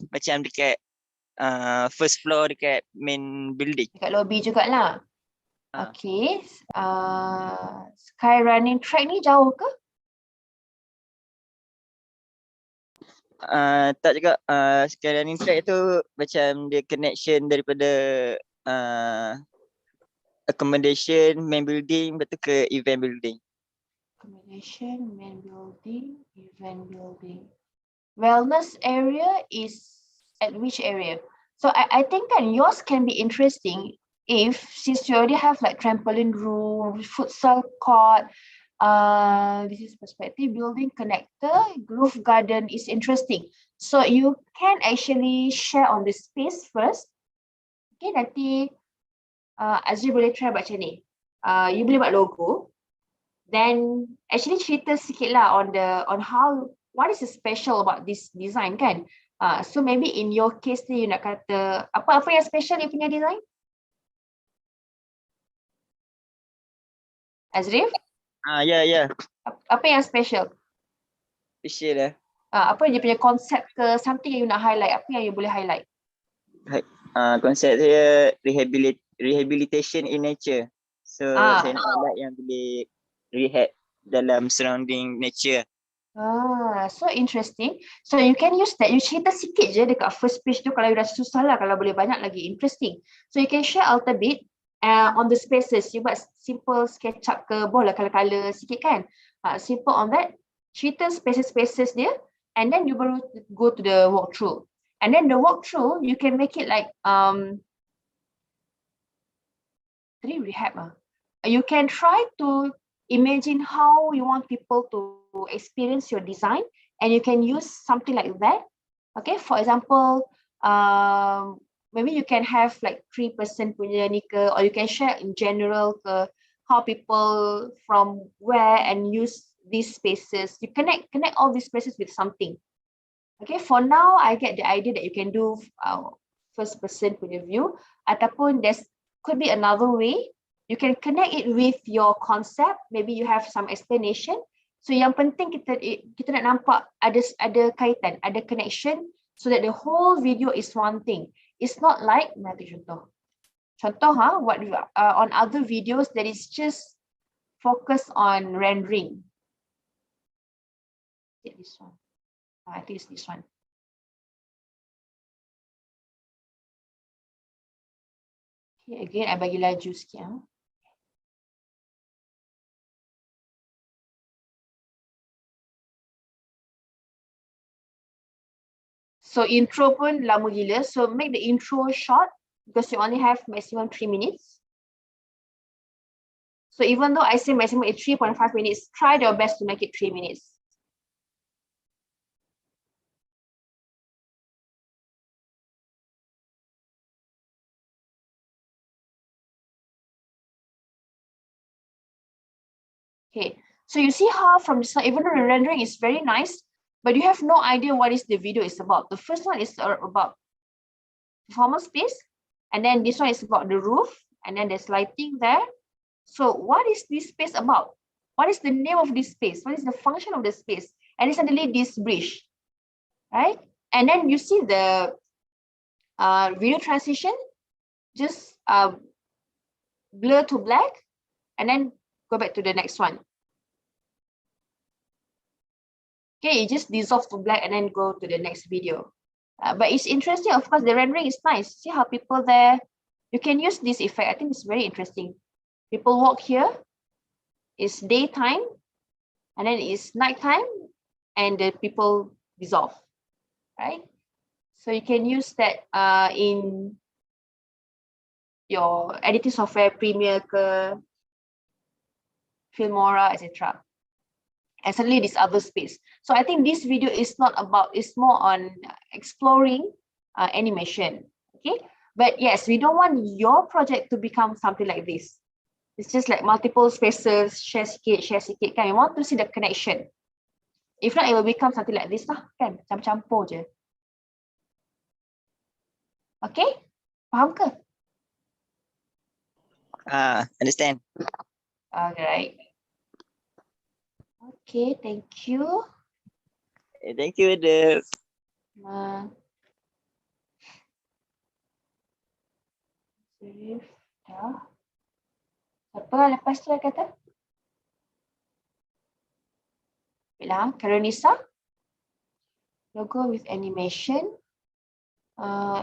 macam dekat first floor dekat main building. Dekat lobby jugalah. Okay. Sky running track ni jauh ke? Tak juga. Sekarang ni track tu macam dia connection daripada accommodation main building betul ke event building. Accommodation, main building, event building. Wellness area is at which area? So I think that yours can be interesting if since you already have like trampoline room, futsal court, this is perspective building connector, roof garden is interesting. So you can actually share on the space first. Okay, nanti Azri boleh try buat macam ni. You boleh buat logo. Then actually cerita sikit lah on how what is special about this design kan. So maybe in your case ni you nak kata apa yang special you punya design? Azrif? Ya. Apa yang special? Special lah. Apa dia punya konsep ke something yang you nak highlight? Apa yang you boleh highlight? Konsep saya rehabilitation in nature. So saya nak highlight yang boleh rehab dalam surrounding nature. So interesting. So you can use that. You cerita sikit je dekat first page tu kalau you rasa susah lah. Kalau boleh banyak lagi interesting. So you can share a little bit on the spaces. You buat simple SketchUp ke, boleh color-color sikit kan. Simple on that. Cerita spaces dia. And then you baru go to the walkthrough. And then the walkthrough, you can make it like rehab. You can try to imagine how you want people to experience your design, and you can use something like that. Okay, for example, maybe you can have like 3% punya ni ke, or you can share in general ke, how people from where and use these spaces. You connect all these spaces with something. Okay, for now, I get the idea that you can do first person punya view, ataupun there's could be another way. You can connect it with your concept. Maybe you have some explanation. So yang penting kita nak nampak ada kaitan, ada connection, so that the whole video is one thing. It's not like nanti contoh what on other videos that is just focus on rendering. This one. I think it's this one. Okay, again, I bagi laju sikit. So intro pun lama gila. So make the intro short because you only have maximum 3 minutes. So even though I say maximum is 3.5 minutes, try your best to make it 3 minutes. Okay, so you see how from the slide, even though the rendering is very nice, but you have no idea what is the video is about. The first one is about performance space, and then this one is about the roof, and then there's lighting there. So what is this space about? What is the name of this space? What is the function of the space? And it's suddenly this bridge, right? And then you see the video transition, just blur to black, and then go back to the next one. Okay, it just dissolves to black and then go to the next video. But it's interesting, of course, the rendering is nice. See how people there, you can use this effect. I think it's very interesting. People walk here, it's daytime, and then it's nighttime, and the people dissolve, right? So you can use that in your editing software, Premiere, Filmora, etc. And suddenly this other space. So I think this video is not about, it's more on exploring animation, okay? But yes, we don't want your project to become something like this. It's just like multiple spaces, share sikit, kan? We want to see the connection. If not, it will become something like this lah, kan? Campur-campur je. Okay? Faham ke? Understand. Alright. Okay, thank you. Thank you, Adel. Dah. Siapa lepas tu kata? Bilang, Karonisa. Logo with animation.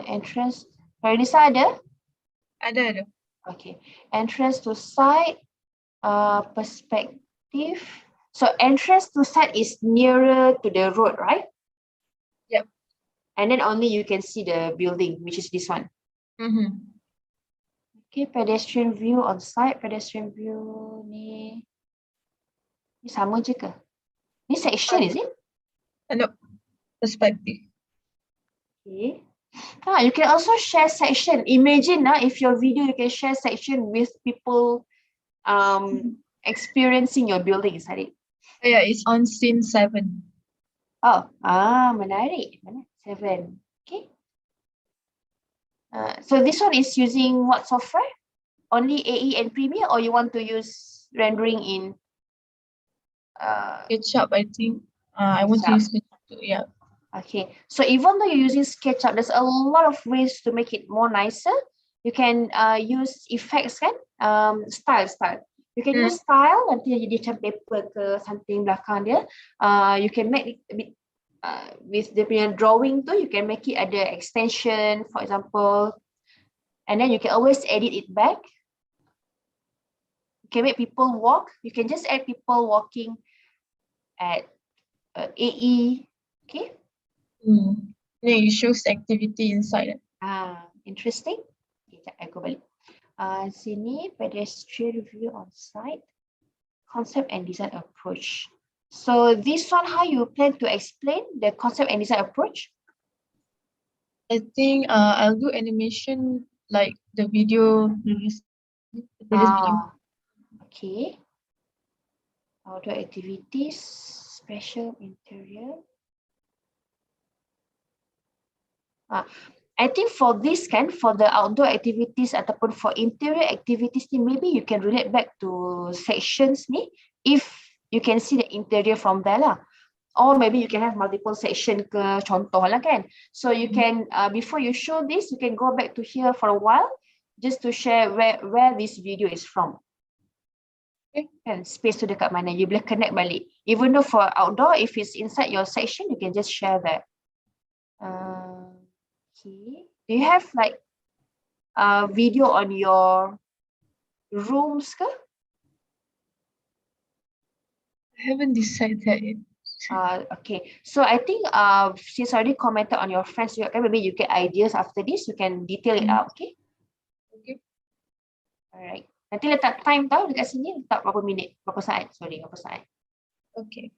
Entrance. Karonisa ada? Ada. Okay. Entrance to site. Perspective. So entrance to site is nearer to the road, right? Yep. And then only you can see the building, which is this one. Okay, pedestrian view on site. Pedestrian view ni sama je ke? Ni section, is it? No, perspective. Okay. You can also share section. Imagine if your video you can share section with people experiencing your building, is that it? Yeah, it's on scene 7. Oh, menarik. Mana? 7. Okay. So this one is using what software? Only AE and Premiere, or you want to use rendering in SketchUp, I think. I want to use SketchUp too, yeah. Okay, so even though you're using SketchUp, there's a lot of ways to make it more nicer. You can use effects, kan? Style. You can use style nanti jadi macam paper ke something belakang dia. You can make it a bit with the drawing tu, you can make it ada extension, for example, and then you can always edit it back. You can make people walk. You can just add people walking at AE. Okay. Yeah, it shows activity inside it. Interesting. Okay, I go balik. Sini pedestrian view on site, concept and design approach. So this one, how you plan to explain the concept and design approach? I think I'll do animation like the video previous video. Okay. Outdoor activities, special interior. I think for this for the outdoor activities ataupun for interior activities ni, maybe you can relate back to sections ni if you can see the interior from there lah. Or maybe you can have multiple section ke, contoh lah kan. So you can, before you show this, you can go back to here for a while just to share where this video is from. Okay, kan space tu dekat mana, you boleh connect balik. Even though for outdoor, if it's inside your section, you can just share that. Okay. Do you have like video on your rooms ke? I haven't decided that yet. Okay, so I think since I already commented on your friends, maybe you get ideas after this, you can detail it out, okay? Okay. Alright. Nanti letak time tau dekat sini, letak berapa minit, berapa saat, berapa saat. Okay.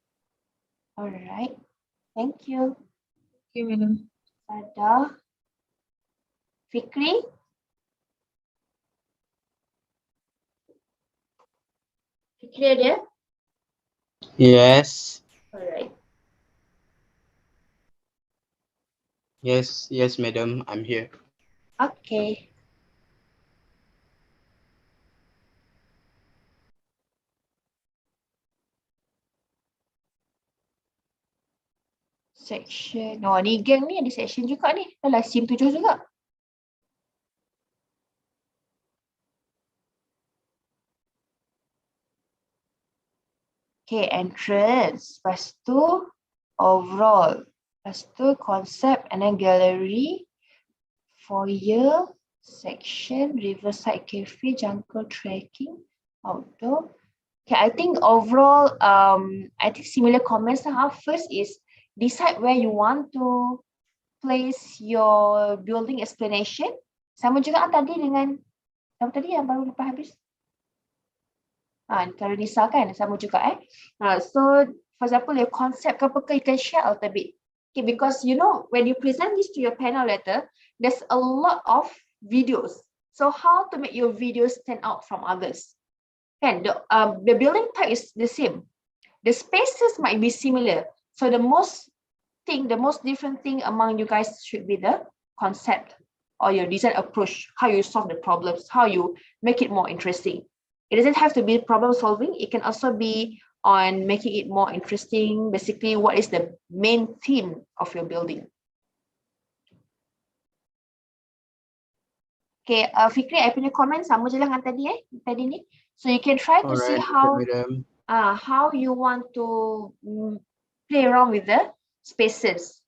Alright. Thank you. Okay, madam. Ada. Fikri? Fikri ada? Yes, Alright. yes, madam, I'm here. Okay. Section. Oh, ni gang ni ada section juga ni. Dalam SIM 7 juga. Okay, entrance. Lepas tu overall. Lepas tu concept and then gallery. Foyer. Section. Riverside cafe. Jungle trekking. Outdoor. Okay, I think overall, I think similar comments lah. First is decide where you want to place your building explanation. Sama juga tadi dengan apa tadi yang baru lepas habis. Kalau Nisa kan sama juga so for example your concept ke apa ke, you can share a little bit. Okay, because you know when you present this to your panel letter, there's a lot of videos. So how to make your videos stand out from others? Kan, the building type is the same. The spaces might be similar. So the most different thing among you guys should be the concept or your design approach, how you solve the problems, how you make it more interesting. It doesn't have to be problem solving. It can also be on making it more interesting. Basically, what is the main theme of your building? Okay, Fikri, I punya comment sama je lah dengan tadi ni. So you can try to see Alright, madam. how you want to play around with the spaces.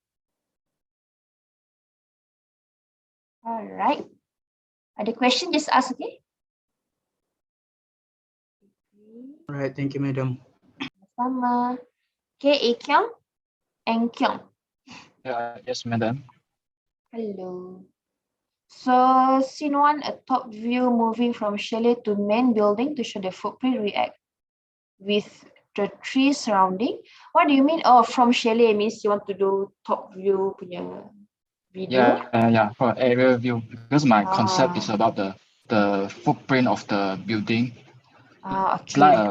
All right. Ada question, just ask, okay? Alright, thank you, madam. Sama. Okay, Ekyong and Kyong. Yes, madam. Hello. So, scene 1, a top view moving from chalet to main building to show the footprint react with the trees surrounding. What do you mean? Oh, from chalet means you want to do top view punya video? Yeah, for aerial view, because my concept is about the footprint of the building. It's Okay. like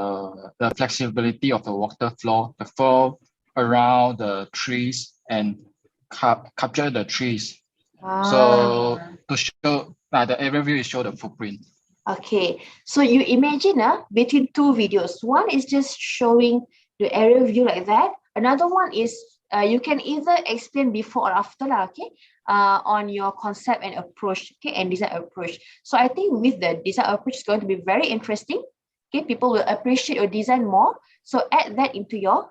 the flexibility of the water flow, the flow around the trees and capture the trees. So to show the aerial view is show the footprint. Okay, so you imagine between two videos. One is just showing the aerial view like that. Another one is you can either explain before or after on your concept and approach, okay, and design approach. So I think with the design approach is going to be very interesting. Okay, people will appreciate your design more. So add that into your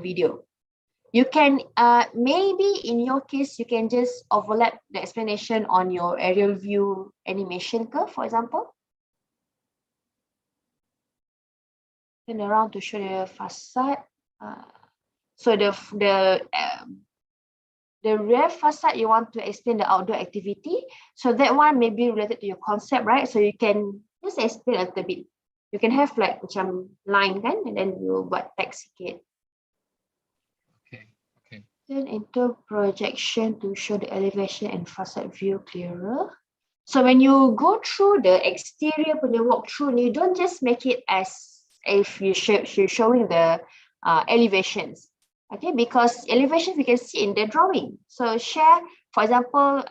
video. You can maybe in your case you can just overlap the explanation on your aerial view animation curve, for example. Turn around to show the facade. So the rear facade you want to explain the outdoor activity. So that one may be related to your concept, right? So you can just explain a little bit. You can have like macam line kan, and then you buat text sikit. Okay. Then into projection to show the elevation and facade view clearer. So when you go through the exterior punya walkthrough, you don't just make it as if you're showing the elevations, okay? Because elevations we can see in the drawing. So share, for example,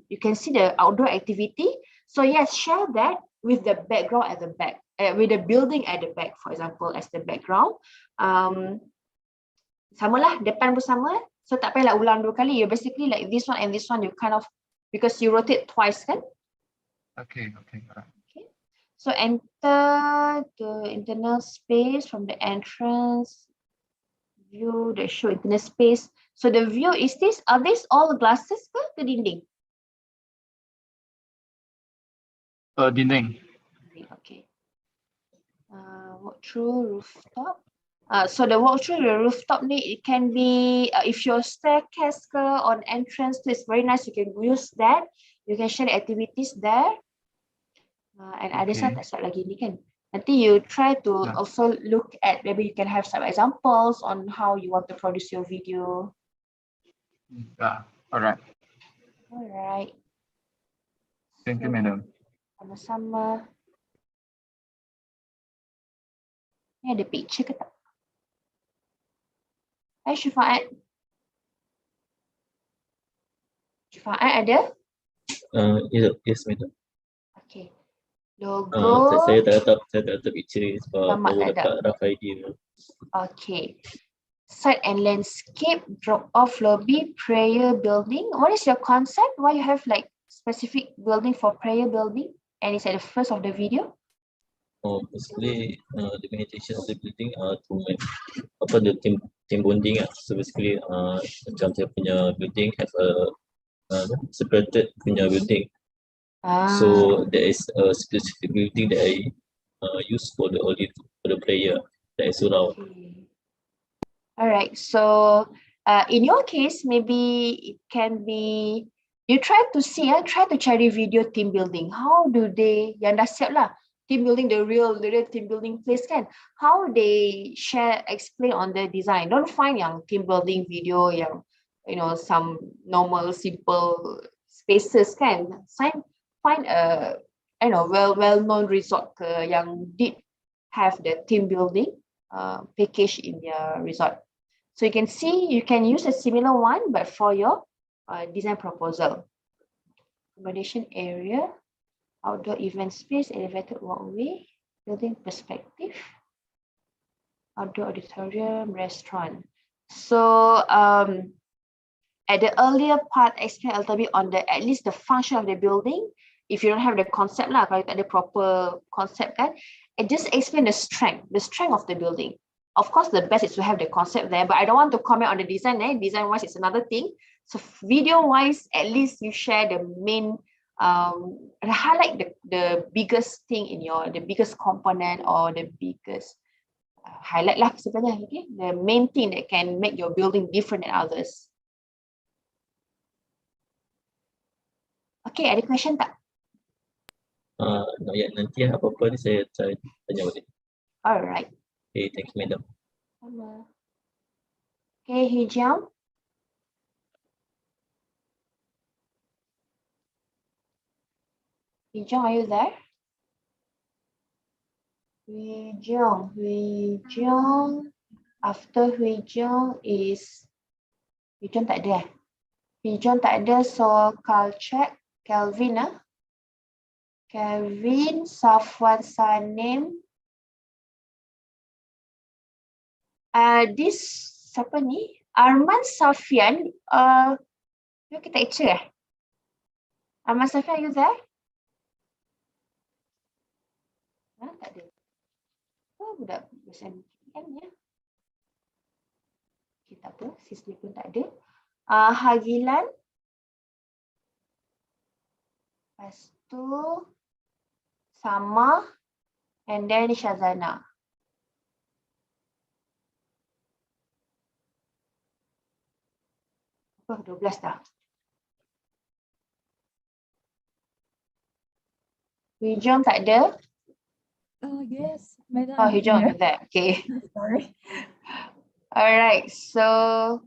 you can see the outdoor activity. So yes, share that with the background at the back, with the building at the back, for example, as the background. Samalah, depan pun sama. So tak payahlah ulang dua kali. You basically like this one and this one, you kind of, because you rotate twice kan? Okay, alright. Okay. So enter the internal space from the entrance. View the show internal space. So the view is this, are these all glasses ke dinding? Dinding. Okay. Walk through rooftop. So the walk through the rooftop it can be if your staircase on entrance is very nice, you can use that. You can share the activities there. And ada Okay. tak start lagi ni kan. Nanti you try to Yeah. also look at, maybe you can have some examples on how you want to produce your video. Yeah. All right. Alright. Thank you, madam. Sama-sama. Ni ada picture ke tak? Hai Syifaat. Syifaat ada? Yes, madam. Okay. Logo. Saya tak letak picture ni sebab Selamat baru tak ada. dapat rough idea. Okay. Site and landscape, drop off lobby, prayer building. What is your concept? Why you have like specific building for prayer building? And it's at the first of the video. Basically, the main intention of the building to make the team bonding. So basically, macam saya punya building have a separated punya building. So there is a specific building that I use for the prayer that is surround. Okay. All right. So in your case, maybe it can be you try to see, try to cari video team building. How do they yang dah siap lah team building, the real team building place kan? How they share, explain on the design. Don't find yang team building video yang some normal simple spaces kan. Find a well-known resort ke yang did have the team building package in their resort. So you can see, you can use a similar one, but for your design proposal. Accommodation area, outdoor event space, elevated walkway, building perspective, outdoor auditorium, restaurant. So at the earlier part, explain a little bit on at least the function of the building. If you don't have the concept lah, kalau tak ada proper concept kan, and just explain the strength of the building. Of course, the best is to have the concept there, but I don't want to comment on the design. Design-wise, it's another thing. So video-wise, at least you share the main, highlight the biggest thing in the biggest component or the biggest highlight lah sebenarnya. Okay, the main thing that can make your building different than others. Okay, ada question tak? Not yet. Nanti apa-apa ni saya tanya balik. Alright. Okay, thank you, madam. Sama. Okay, Hijau. Hijau, are you there? Hijau. After Hijau is Hijau tak ada. Hijau tak ada, so I'll check. Kelvin, Kelvin, Safwan Sanim. This siapa ni? Arman Safian. Kita cek. Arman Safian, are you there? Tak ada. Oh, budak SMPM ya. Kita apa? Sisli pun tak ada. Hagilan. Lepas tu Sama. And then Shazana. Oh, 12 dah. Hijau tak ada. Yes, madam. Oh, Hijau tak ada. Okay. Sorry. Alright, so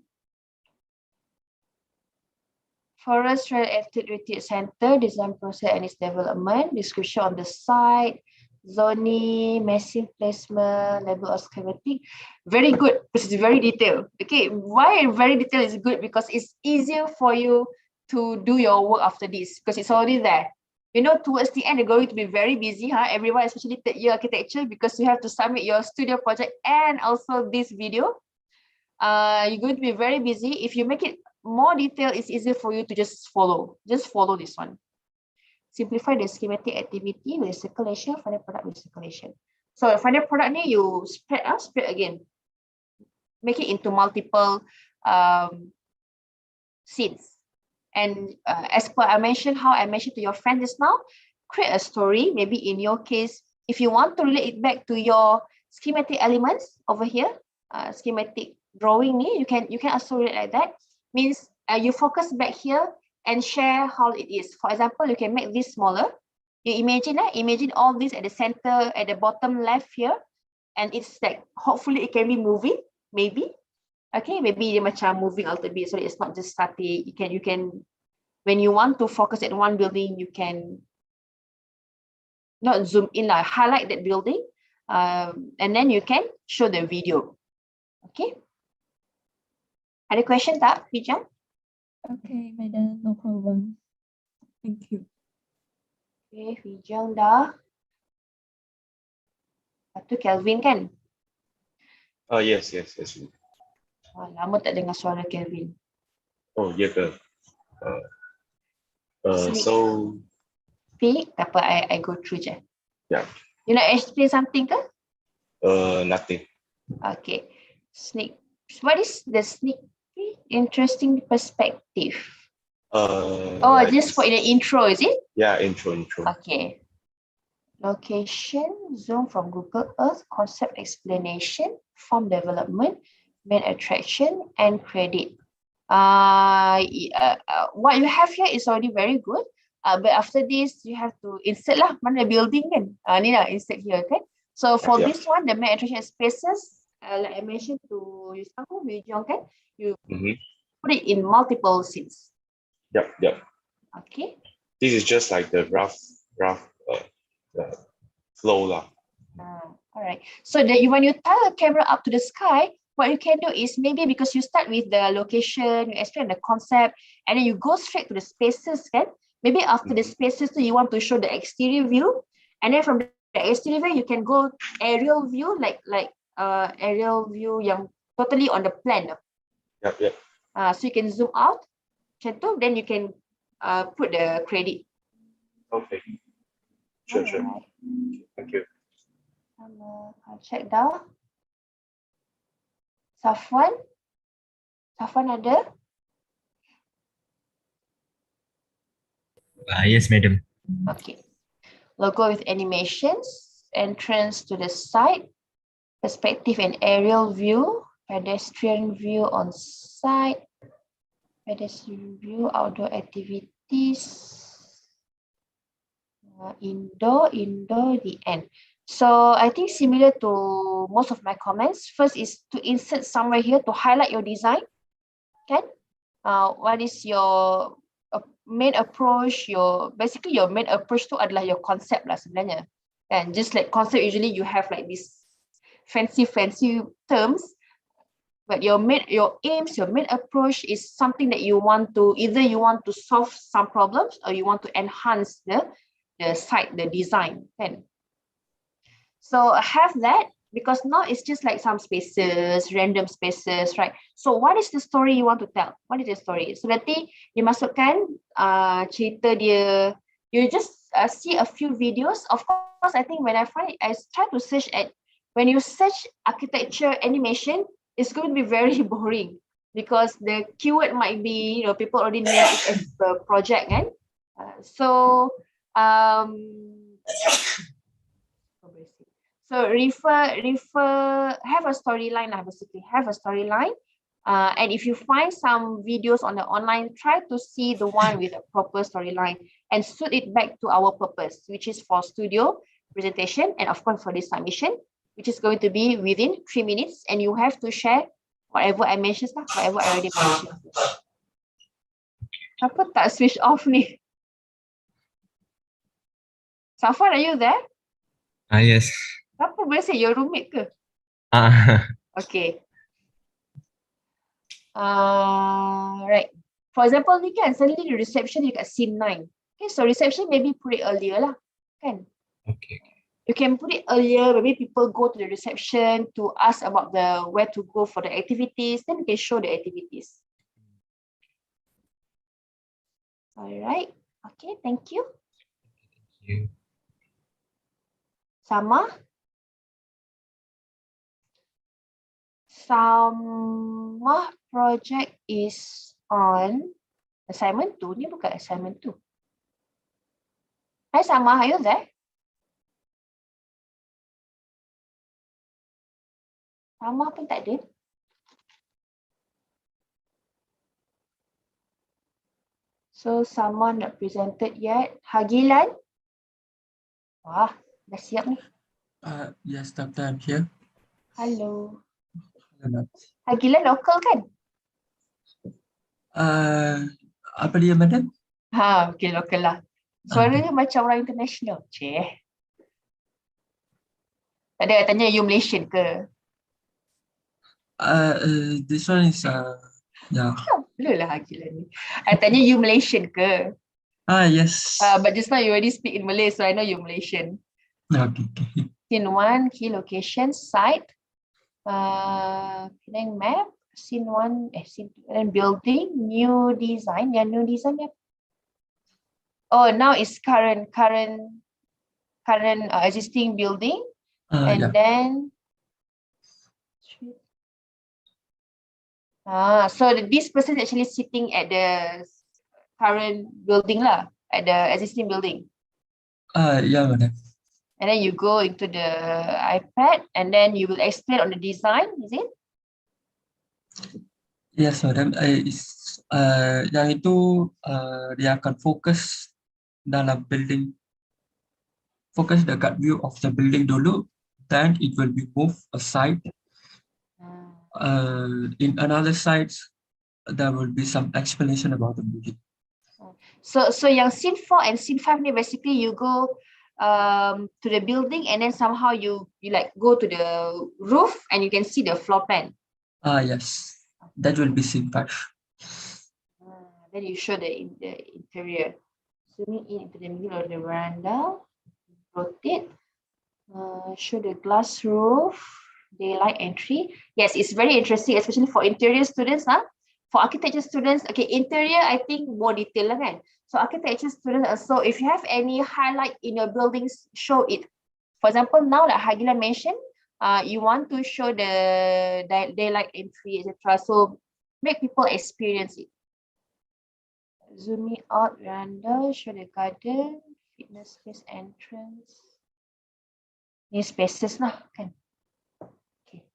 Forest Trail Athlete Retreat Center, design process and its development, description on the site, zoning, massive placement, level of schematic. Very good, because it's very detailed. Okay, why very detailed is good? Because it's easier for you to do your work after this, because it's already there. Towards the end, you're going to be very busy, everyone, especially third year architecture, because you have to submit your studio project and also this video. You're going to be very busy. If you make it more detailed, it's easier for you to just follow. Just follow this one. Simplify the schematic activity with circulation, final product with circulation. So final product ni you spread again. Make it into multiple scenes. And as per how I mentioned to your friend just now, create a story. Maybe in your case, if you want to relate it back to your schematic elements over here, schematic drawing, you can also relate like that. Means you focus back here and share how it is. For example, you can make this smaller. You imagine all this at the center, at the bottom left here, and it's like hopefully it can be moving, maybe. Okay, maybe dia macam moving a little bit, so it's not just static. You can when you want to focus at one building, you can not zoom in, like highlight that building, and then you can show the video. Okay. Ada question tak, Vijay? Okay, madam, no problem. Thank you. Okay, Vijay dah. Lepas tu Kelvin kan? Yes. Lama tak dengar suara Kelvin. Oh, ya ke? So. Speak, tak apa, I go through je. Yeah. You nak explain something ke? Nothing. Okay. What is the sneak peek? Interesting perspective. Like just for in the intro, is it? Yeah, intro. Okay. Location, zoom from Google Earth, concept explanation, form development, main attraction, and credit. What you have here is already very good. But after this, you have to insert lah mana building kan. Ni lah insert here, okay? So for this one, the main attraction spaces, like I mentioned to Yusaku, Vijay kan, you put it in multiple scenes. Yep. Okay. This is just like the rough flow lah. All right. So when you tie the camera up to the sky, what you can do is maybe because you start with the location, you explain the concept, and then you go straight to the spaces, kan? Maybe after the spaces, you want to show the exterior view, and then from the exterior view, you can go aerial view, like aerial view yang totally on the plan. Yep. So you can zoom out, macam tu, then you can put the credit. Okay. Sure. Thank you. I'll check dah. Safwan ada? Yes, madam. Okay. Logo with animations, entrance to the site, perspective and aerial view, pedestrian view on site, pedestrian view, outdoor activities, indoor, the end. So I think similar to most of my comments, first is to insert somewhere here to highlight your design. Okay? What is your main approach? Basically your main approach tu adalah your concept lah sebenarnya. And just like concept, usually you have like these fancy terms, but your main approach is something that you want to solve some problems, or you want to enhance the site, the design. Kan? So have that, because now it's just like some spaces, random spaces, right? So what is the story you want to tell? What is the story? So nanti you masukkan cerita dia. You just see a few videos. Of course, I think when I try to search when you search architecture animation, it's going to be very boring because the keyword might be, people already know it as the project, kan? So have a storyline, basically have a storyline. And if you find some videos on the online, try to see the one with a proper storyline and suit it back to our purpose, which is for studio presentation, and of course for this submission, which is going to be within 3 minutes, and you have to share whatever I mentioned, whatever I already mentioned. Apa tak switch off ni? Safwan, are you there? Yes. Apa bersih? Your roommate ke? Okay. Right. For example, ni kan, suddenly the reception dekat scene 9. Okay, so reception maybe put it earlier lah, kan? Okay. You can put it earlier. Maybe people go to the reception to ask about where to go for the activities. Then you can show the activities. All right. Okay. Thank you. Thank you. Sama project is on assignment 2. Ni bukan assignment 2. Hi Sama, are you there? Sama pun tak ada. So Sama not presented yet. Hagilan? Wah, dah siap ni. Yes, Doctor, I'm here. Hello. Hello. Hagilan local kan? Apa dia, Madam? Ha, okay, local lah. Suaranya macam orang international. Cih. Tak ada, tanya you Malaysian ke? This one is yeah. Blur lah Hagilan ni. I tanya you Malaysian ke? Yes. But just now you already speak in Malay, so I know you Malaysian. Okay. Scene 1, key location, site. Penang map. Scene 1, scene 2, and building, new design. Yeah, new design. Yeah. Oh, now it's current existing building. And Yeah. then so this person is actually sitting at the current building lah, at the existing building. Yeah, Madam. And then you go into the iPad and then you will explain on the design, is it? Yes, Madam. Yang itu dia akan fokus dalam building. Focus dekat view of the building dulu, then it will be moved aside. In another side, there will be some explanation about the building. So yang scene 4 and scene 5 ni basically you go to the building and then somehow you like go to the roof and you can see the floor plan. Yes, that will be scene 5. Then you show the interior. Zooming in into the middle of the veranda. Rotate. Show the glass roof. Daylight entry. Yes, it's very interesting, especially for interior students. For architecture students, okay, interior I think more detail lah kan. So architecture students also, if you have any highlight in your buildings, show it. For example, now like Hagilan mentioned, you want to show the daylight entry, etc. So make people experience it. Zooming out veranda, show the garden, fitness space entrance. Ni spaces lah kan. Okay.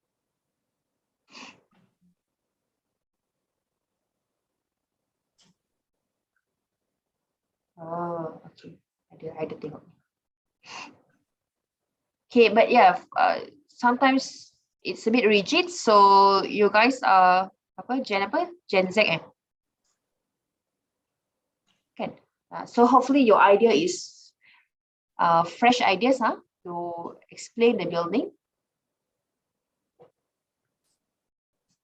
Oh, okay. Ada tengok. Okay, but yeah, sometimes it's a bit rigid. So you guys are Gen Z Kan? So hopefully your idea is fresh ideas to explain the building.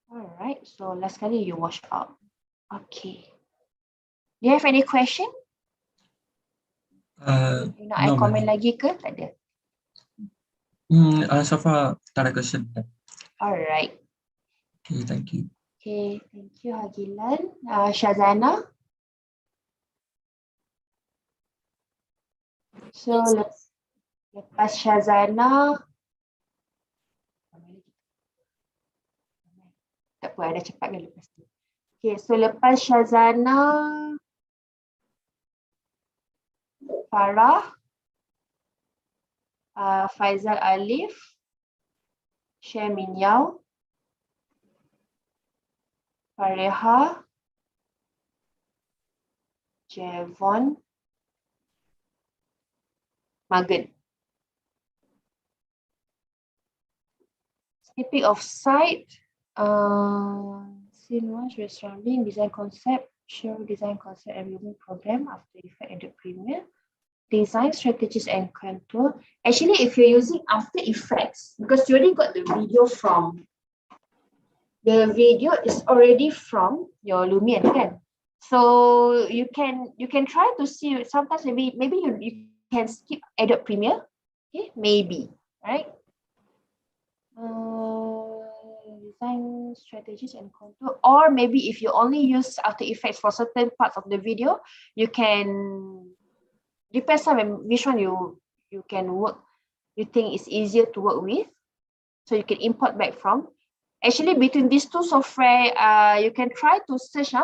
Alright, so last kali you wash up. Okay. Do you have any question? You know, I No, comment Madam. lagi ke? Tak ada. So far, tak ada question. Alright. Okay, thank you. Okay, thank you Hagilan. Shazana. So lepas Shazana, tak apa, ada cepat kan lepas tu. Okay, so lepas Shazana, Farah, Faizal Alif, Share Min Yao, Fareha, Javon, Magan. Speaking of site, scene 1, restaurant being design concept, show design concept and building program After Effects and the Premiere. Design strategies and control. Actually, if you're using After Effects, because you already got the video is already from your Lumion, kan? So you can try to see. Sometimes maybe you can skip Adobe Premiere, okay? Maybe, right? Design strategies and control, or maybe if you only use After Effects for certain parts of the video, you can. Depends on which one you can work, you think is easier to work with, so you can import back from. Actually, between these two software, you can try to search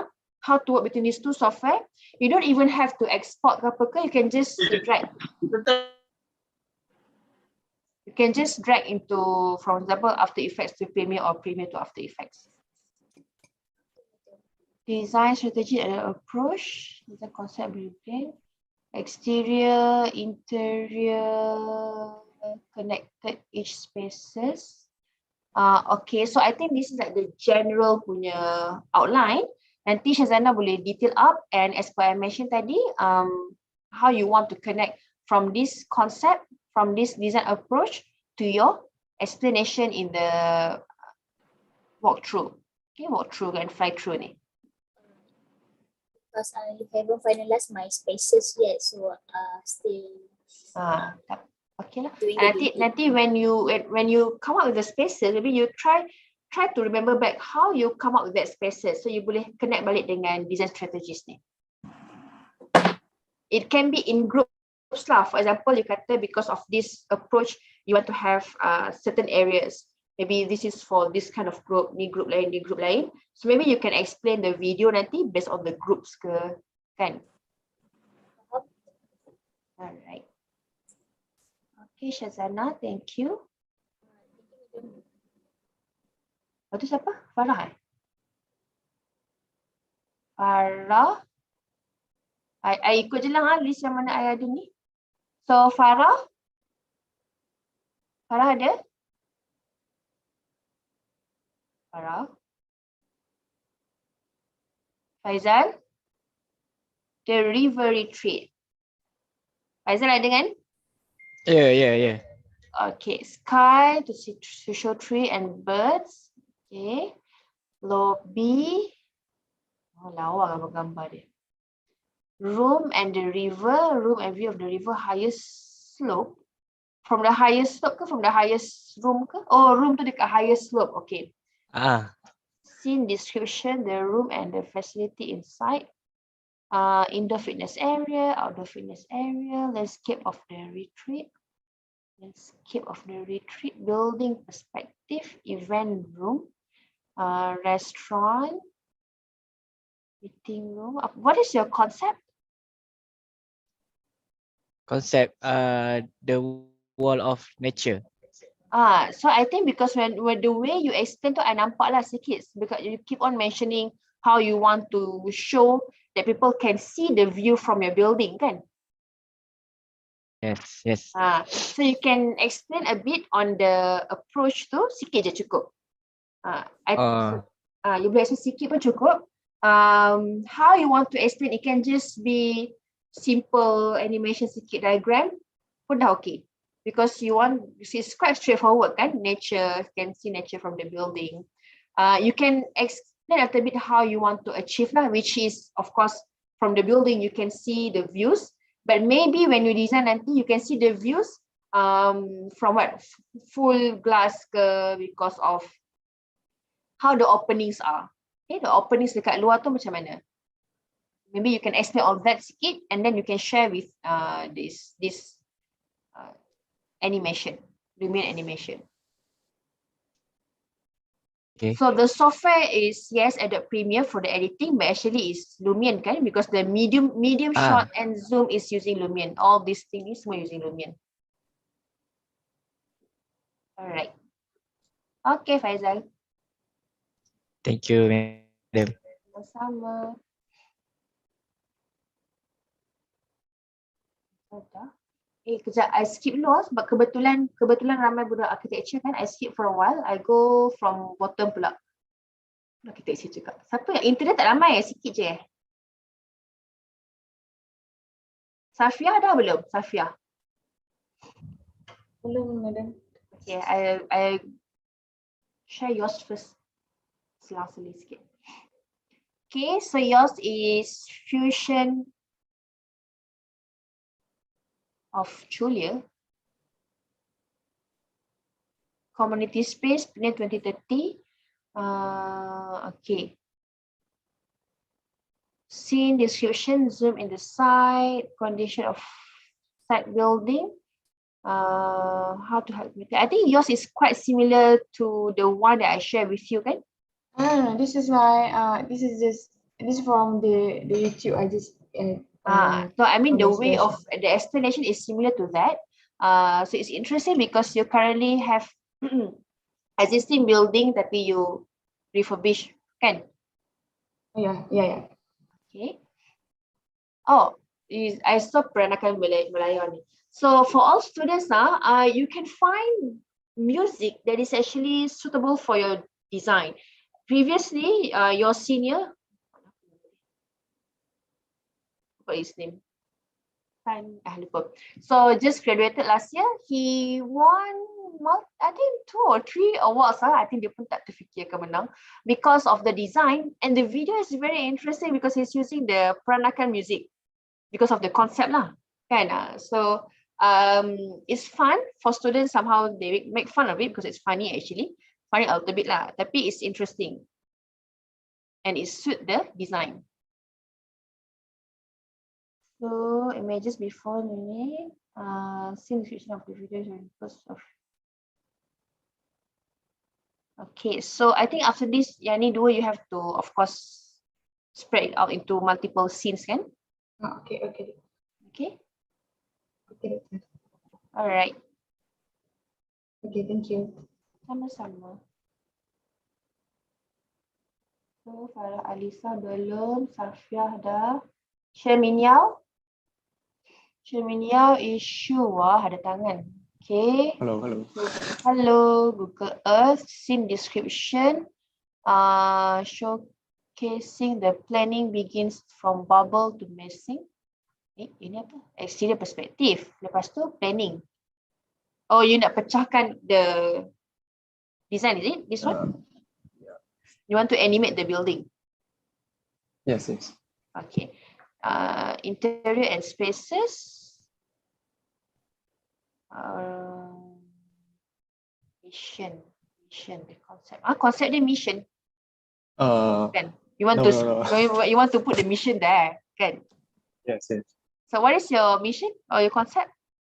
how to work between these two software. You don't even have to export ke apa ke, you can just drag. You can just drag into, for example, After Effects to Premiere or Premiere to After Effects. Design strategy and approach, design concept blueprint, exterior, interior, connected edge spaces. Okay, so I think this is like the general punya outline. Nanti Shazana boleh detail up, and as per I mentioned tadi, how you want to connect from this concept, from this design approach to your explanation in the walkthrough. Okay, walkthrough and fly through ni. Because I haven't finalized my spaces yet, so still Okay lah. doing the Nanti when you come up with the spaces, maybe you try to remember back how you come up with that spaces, so you boleh connect balik dengan design strategies ni. It can be in groups lah. For example, you kata because of this approach, you want to have certain areas. Maybe this is for this kind of group, ni group lain, ni group lain. So maybe you can explain the video nanti based on the groups ke, kan? Alright. Okay, Shazana, thank you. Itu siapa? Farah. Farah. I ikut je lah list yang mana I ada ni. So Farah. Farah ada? Farah. Faizal. The River Retreat. Faizal ada kan? Yeah. Okay, sky to show tree and birds. Okay. Lobby. Oh, lawa gambar dia. Room and the river. Room and view of the river. Highest slope. From the highest slope ke? From the highest room ke? Oh, room tu dekat highest slope. Okay. Scene description, the room and the facility inside. Indoor fitness area, outdoor fitness area, landscape of the retreat. Landscape of the retreat, building perspective, event room, restaurant, meeting room. What is your concept? Concept, the wall of nature. So I think because when the way you explain tu, I nampak lah sikit, because you keep on mentioning how you want to show that people can see the view from your building, kan? Yes. So you can explain a bit on the approach tu, sikit je cukup. I think you boleh explain sikit pun cukup. How you want to explain, it can just be simple animation, sikit diagram pun dah okay. Because you want, it's quite straightforward kan, nature, you can see nature from the building. You can explain a little bit how you want to achieve lah, which is of course from the building you can see the views, but maybe when you design nanti you can see the views from what, full glass ke, because of how the openings are. Okay, the openings dekat luar tu macam mana. Maybe you can explain all that sikit, and then you can share with this animation, Lumion animation. Okay. So the software is, yes, Adobe Premiere for the editing, but actually is Lumion kan, because the medium shot and zoom is using Lumion. All these things semua using Lumion. Alright. Okay, Faizal. Thank you, madam. Sama-sama. Kejap, I skip dulu sebab kebetulan ramai budak architecture kan. I skip for a while. I go from bottom pula. Architecture juga. Siapa yang internet tak ramai sikit je. Safia dah belum? Safia. Belum, madam. Okay, I share yours first. Selang-seling sikit. Okay, so yours is Fusion of Julia. Community space, plan 2030. Okay. Scene description, zoom in the site, condition of site building. How to help me. I think yours is quite similar to the one that I shared with you, kan? This is my this is just This is from the YouTube. I just so I mean on the the way of spreadsheet. the explanation is similar to that. So it's interesting because you currently have existing building tapi you refurbish, kan? Yeah, yeah, yeah. Okay. Oh, I saw Peranakan Melayu ni. So for all students now, you can find music that is actually suitable for your design. Previously, your senior, what is his name? Lupa. So just graduated last year. He won, I think 2 or 3 awards. I think dia pun tak terfikirkan menang because of the design, and the video is very interesting because he's using the Peranakan music because of the concept lah, kan? So it's fun for students. Somehow they make fun of it because it's funny actually, funny a little bit lah. Tapi it's interesting, and it suit the design. So images before ini, scene description of the video and first of. Okay, so I think after this, yang ni dua you have to of course spread it out into multiple scenes, kan? Okay, okay. Okay. Okay. All right. Okay, thank you. Sama-sama. So Farah Alisa belum, Safiah dah. Sherminiau. Sherminiau issue ada tangan. Okay. Hello, hello. Hello, Google Earth, scene description. Showcasing the planning begins from bubble to messing. Ini apa? Exterior perspective. Lepas tu planning. Oh, you nak pecahkan the design, is it? This one? You want to animate the building? Yes, yes. Okay. Interior and spaces. Mission, the concept. Concept dia mission. Kan? You want no, to no, no. you want to put the mission there, kan? Yes, yes. So what is your mission or your concept?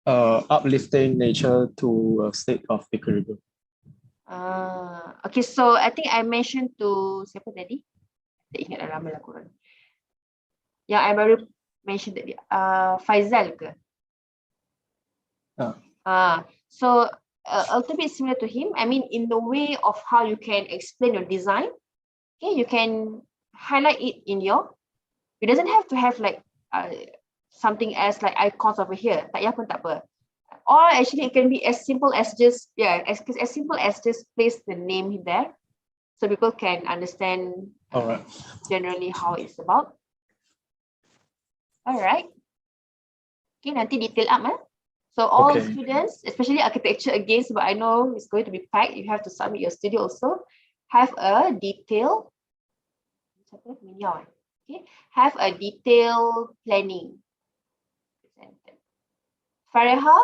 Uplifting nature to a state of equilibrium. Okay, so I think I mentioned to siapa tadi? Tak ingat dah lama lah korang. Yang I baru mention tadi, Faizal ke? So a little bit similar to him. I mean, in the way of how you can explain your design, okay, you can highlight it in your. It doesn't have to have like something else like icons over here. Tak payah pun tak apa. Or actually, it can be as simple as just as simple as just place the name there, so people can understand generally how it's about. All right. Okay, nanti detail up, So all students, especially architecture again, but I know it's going to be packed. You have to submit your study also. Have a detailed, okay. Have a detailed planning. Fareha?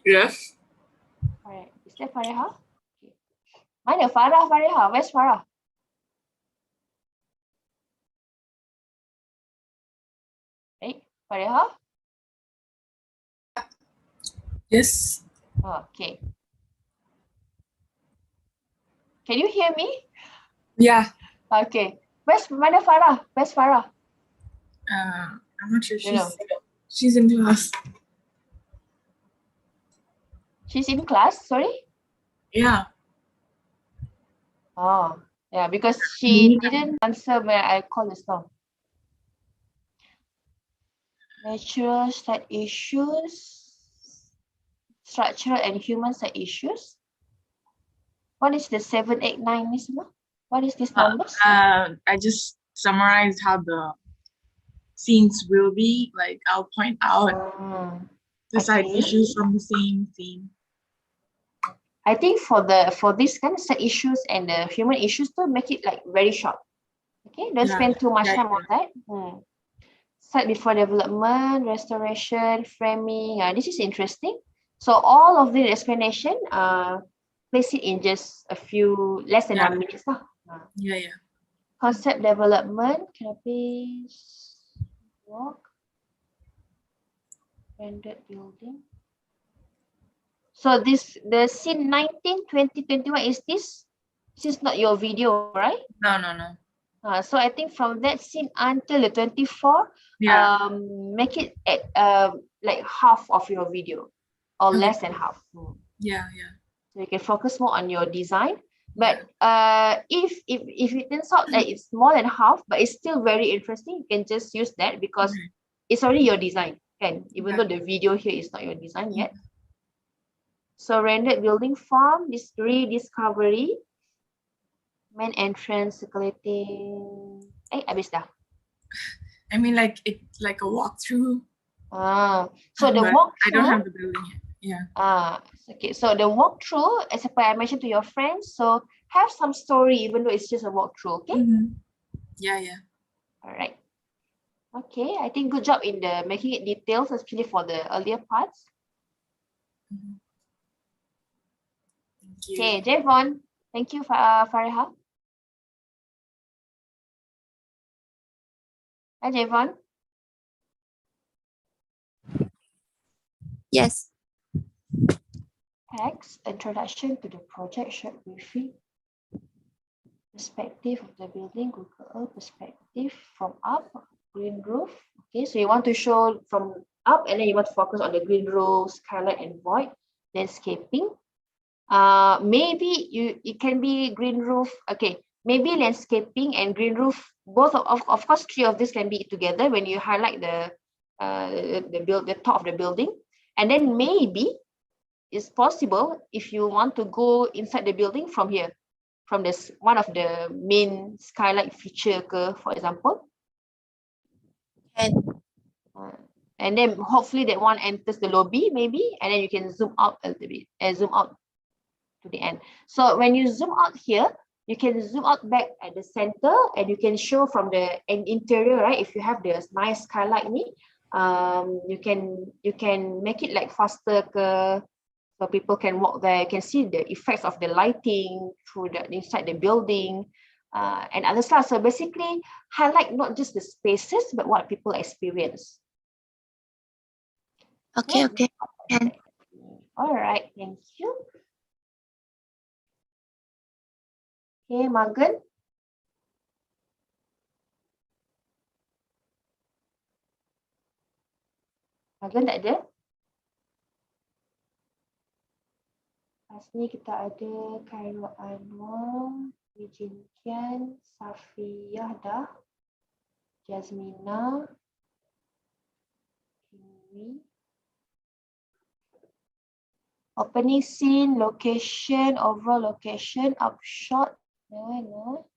Yes. Alright. Is that Fareha? Okay. Mana Farah? Fareha? Where's Farah? Right, Fareha? Yes. Okay. Can you hear me? Yeah. Okay. Mana Farah? Where's Farah? I'm not sure. No. She's in class. She's in class, sorry? Yeah. Oh, yeah, because she didn't answer when I called just now. Natural side issues, structural and human side issues. What is the 7, 8, 9, Miss Ma? What is this numbers? I just summarized how the scenes will be. Like I'll point out the side issues from the same scene. I think for this kind of side issues and the human issues, to make it like very short. Okay, don't spend too much time on that. Site before development, restoration, framing. This is interesting. So all of the explanation, place it in just a few less than 1 minute. Yeah. Concept development, canopy, walk, rendered building. So the scene 19, 20, 21 is this This is not your video, right? No, no, no. So I think from that scene until the 24, Yeah. make it at like half of your video or less than half. Yeah, yeah. So you can focus more on your design. But if it turns out that it's more than half, but it's still very interesting, you can just use that because it's already your design, can even though the video here is not your design yet. So rendered building farm, this rediscovery, main entrance, circulating. Habis dah. I mean, like it's like a walkthrough. So the but walkthrough. I don't have the building yet. Yeah. Okay. So the walkthrough, as I mentioned to your friends, so have some story, even though it's just a walkthrough. Okay. Yeah, yeah. All right. Okay. I think good job in the making it details, especially for the earlier parts. Thank you. Okay, Javon. Thank you, Fariha. Hi, Javon. Yes. Text, introduction to the project, short briefing. Perspective of the building, Google Earth perspective from up, green roof. Okay, so you want to show from up and then you want to focus on the green roof, skylight and void, landscaping. Maybe it can be green roof. Okay, maybe landscaping and green roof, both of course, three of these can be together when you highlight the top of the building. And then maybe it's possible if you want to go inside the building from here, from this one of the main skylight feature, for example. And then hopefully that one enters the lobby maybe, and then you can zoom out a little bit and zoom out to the end. So when you zoom out here, you can zoom out back at the center and you can show from the interior, right? If you have this nice skylight, you can make it like faster, so people can walk there. You can see the effects of the lighting through the inside the building and other stuff. So basically, highlight not just the spaces, but what people experience. Okay, okay. All right, thank you. Okay, Magan. Magan tak ada? Lepas ni kita ada Khairul Anwar, Eugene Kian, Safiyah dah, Jasmina, Kimi. Opening scene, location, overall location, upshot. No.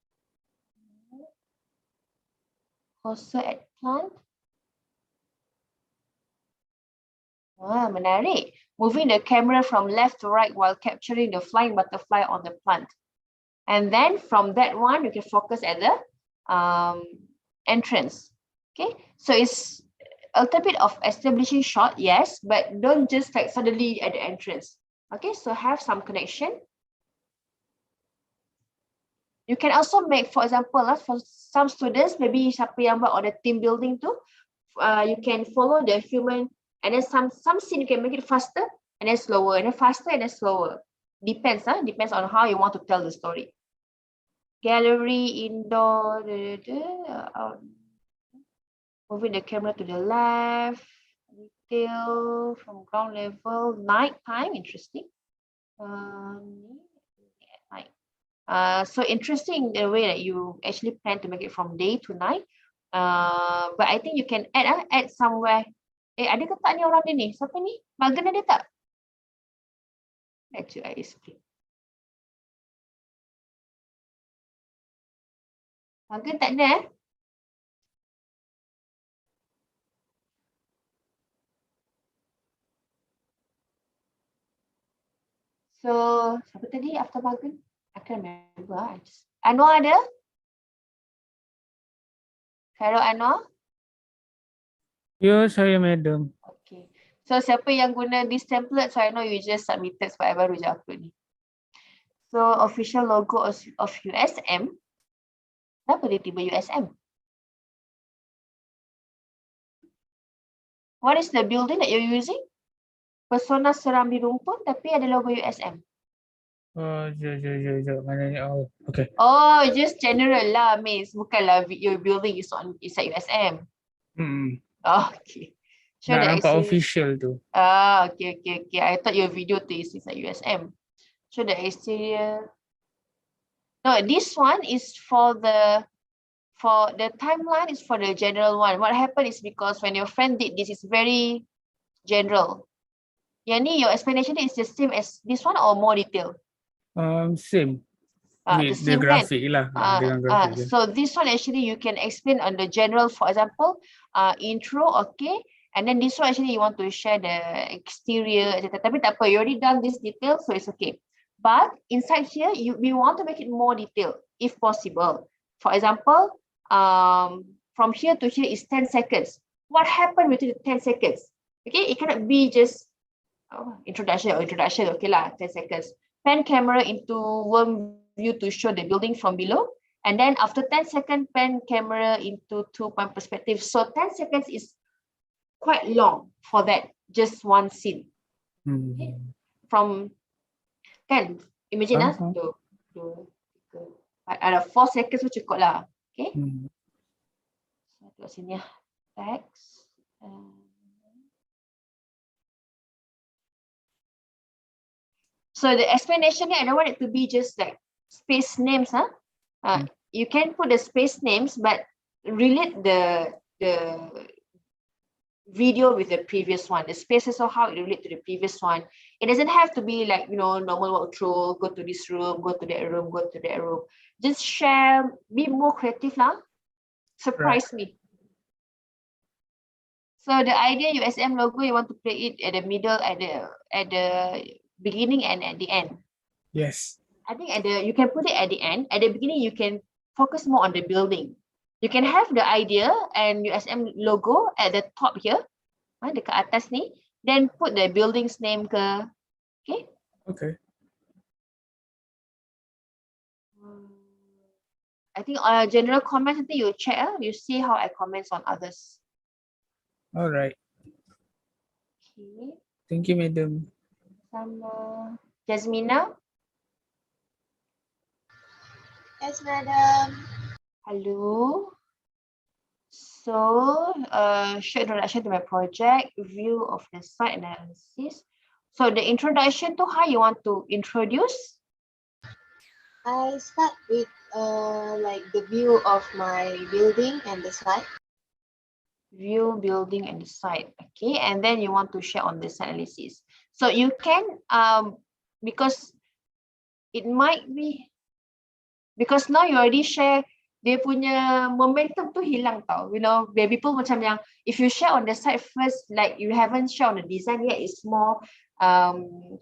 Also at plant. Menarik. Moving the camera from left to right while capturing the flying butterfly on the plant. And then from that one, you can focus at the entrance. Okay, so it's a little bit of establishing shot, yes, but don't just like suddenly at the entrance. Okay, so have some connection. You can also make, for example, for some students, maybe siapa yang buat on the team building too, you can follow the human, and then some scene you can make it faster and then slower, and then faster and then slower. Depends on how you want to tell the story. Gallery, indoor, moving the camera to the left, detail from ground level, night time, interesting. Night. So interesting the way that you actually plan to make it from day to night. But I think you can add somewhere. Ada ke tak ni orang dia ni? Siapa ni? Magan ada tak? Actually, I explain. Magan tak ada So, siapa tadi after Magan? I can't remember. Anwar ada? Khairul Anwar? Ya, saya madam. Okay. So, siapa yang guna this template? So, I know you just submitted sebab I baru je upload ni. So, official logo of USM. Kenapa dia tiba USM? What is the building that you're using? Pesona Serambi Rumput tapi ada logo USM. Oh, jap. Mana ni? Oh, okay. Oh, just general lah, Miss. Bukanlah your building is at USM. Oh, okay. Sure Nak that nampak actually. official tu. Okay. I thought your video to is at USM. Sure the exterior. No, this one is for the timeline is for the general one. What happened is because when your friend did this, it's very general. Yani, your explanation is the same as this one or more detailed? Same. The With the same kan? graphic lah. Dengan graphic je. So this one actually you can explain on the general, for example, intro, okay. And then this one actually you want to share the exterior, etc. Tapi tak apa, you already done this detail, so it's okay. But inside here, we want to make it more detailed, if possible. For example, from here to here is 10 seconds. What happened within the 10 seconds? Okay, it cannot be just introduction, okay lah, 10 seconds. Pan camera into one view to show the building from below. And then after 10 seconds, pan camera into two-point perspective. So 10 seconds is quite long for that, just one scene. Okay. From, kan, imagine ada 4 seconds tu cukup lah. Okay. Tengok sini lah. Text. So the explanation, I don't want it to be just like space names. You can put the space names, but relate the video with the previous one. The spaces or how it relate to the previous one. It doesn't have to be like, normal walkthrough, go to this room, go to that room, go to that room. Just share, be more creative lah. Surprise me. So the idea USM logo, you want to play it at the middle, at the beginning and at the end. Yes. I think you can put it at the end. At the beginning, you can focus more on the building. You can have the idea and USM logo at the top here, dekat atas ni. Then put the building's name ke. Okay. Okay. I think general comments, I think you check. You see how I comment on others. All right. Okay. Thank you, madam. Sama Jasmina. Yes, madam. Hello. So, short introduction to my project, view of the site analysis. So the introduction to how you want to introduce? I start with like the view of my building and the site. View, building, and the site. Okay, and then you want to share on the site analysis. So you can, because it might be, because now you already share, dia punya momentum tu hilang tau. People macam yang, if you share on the site first, like you haven't shared on the design yet, it's more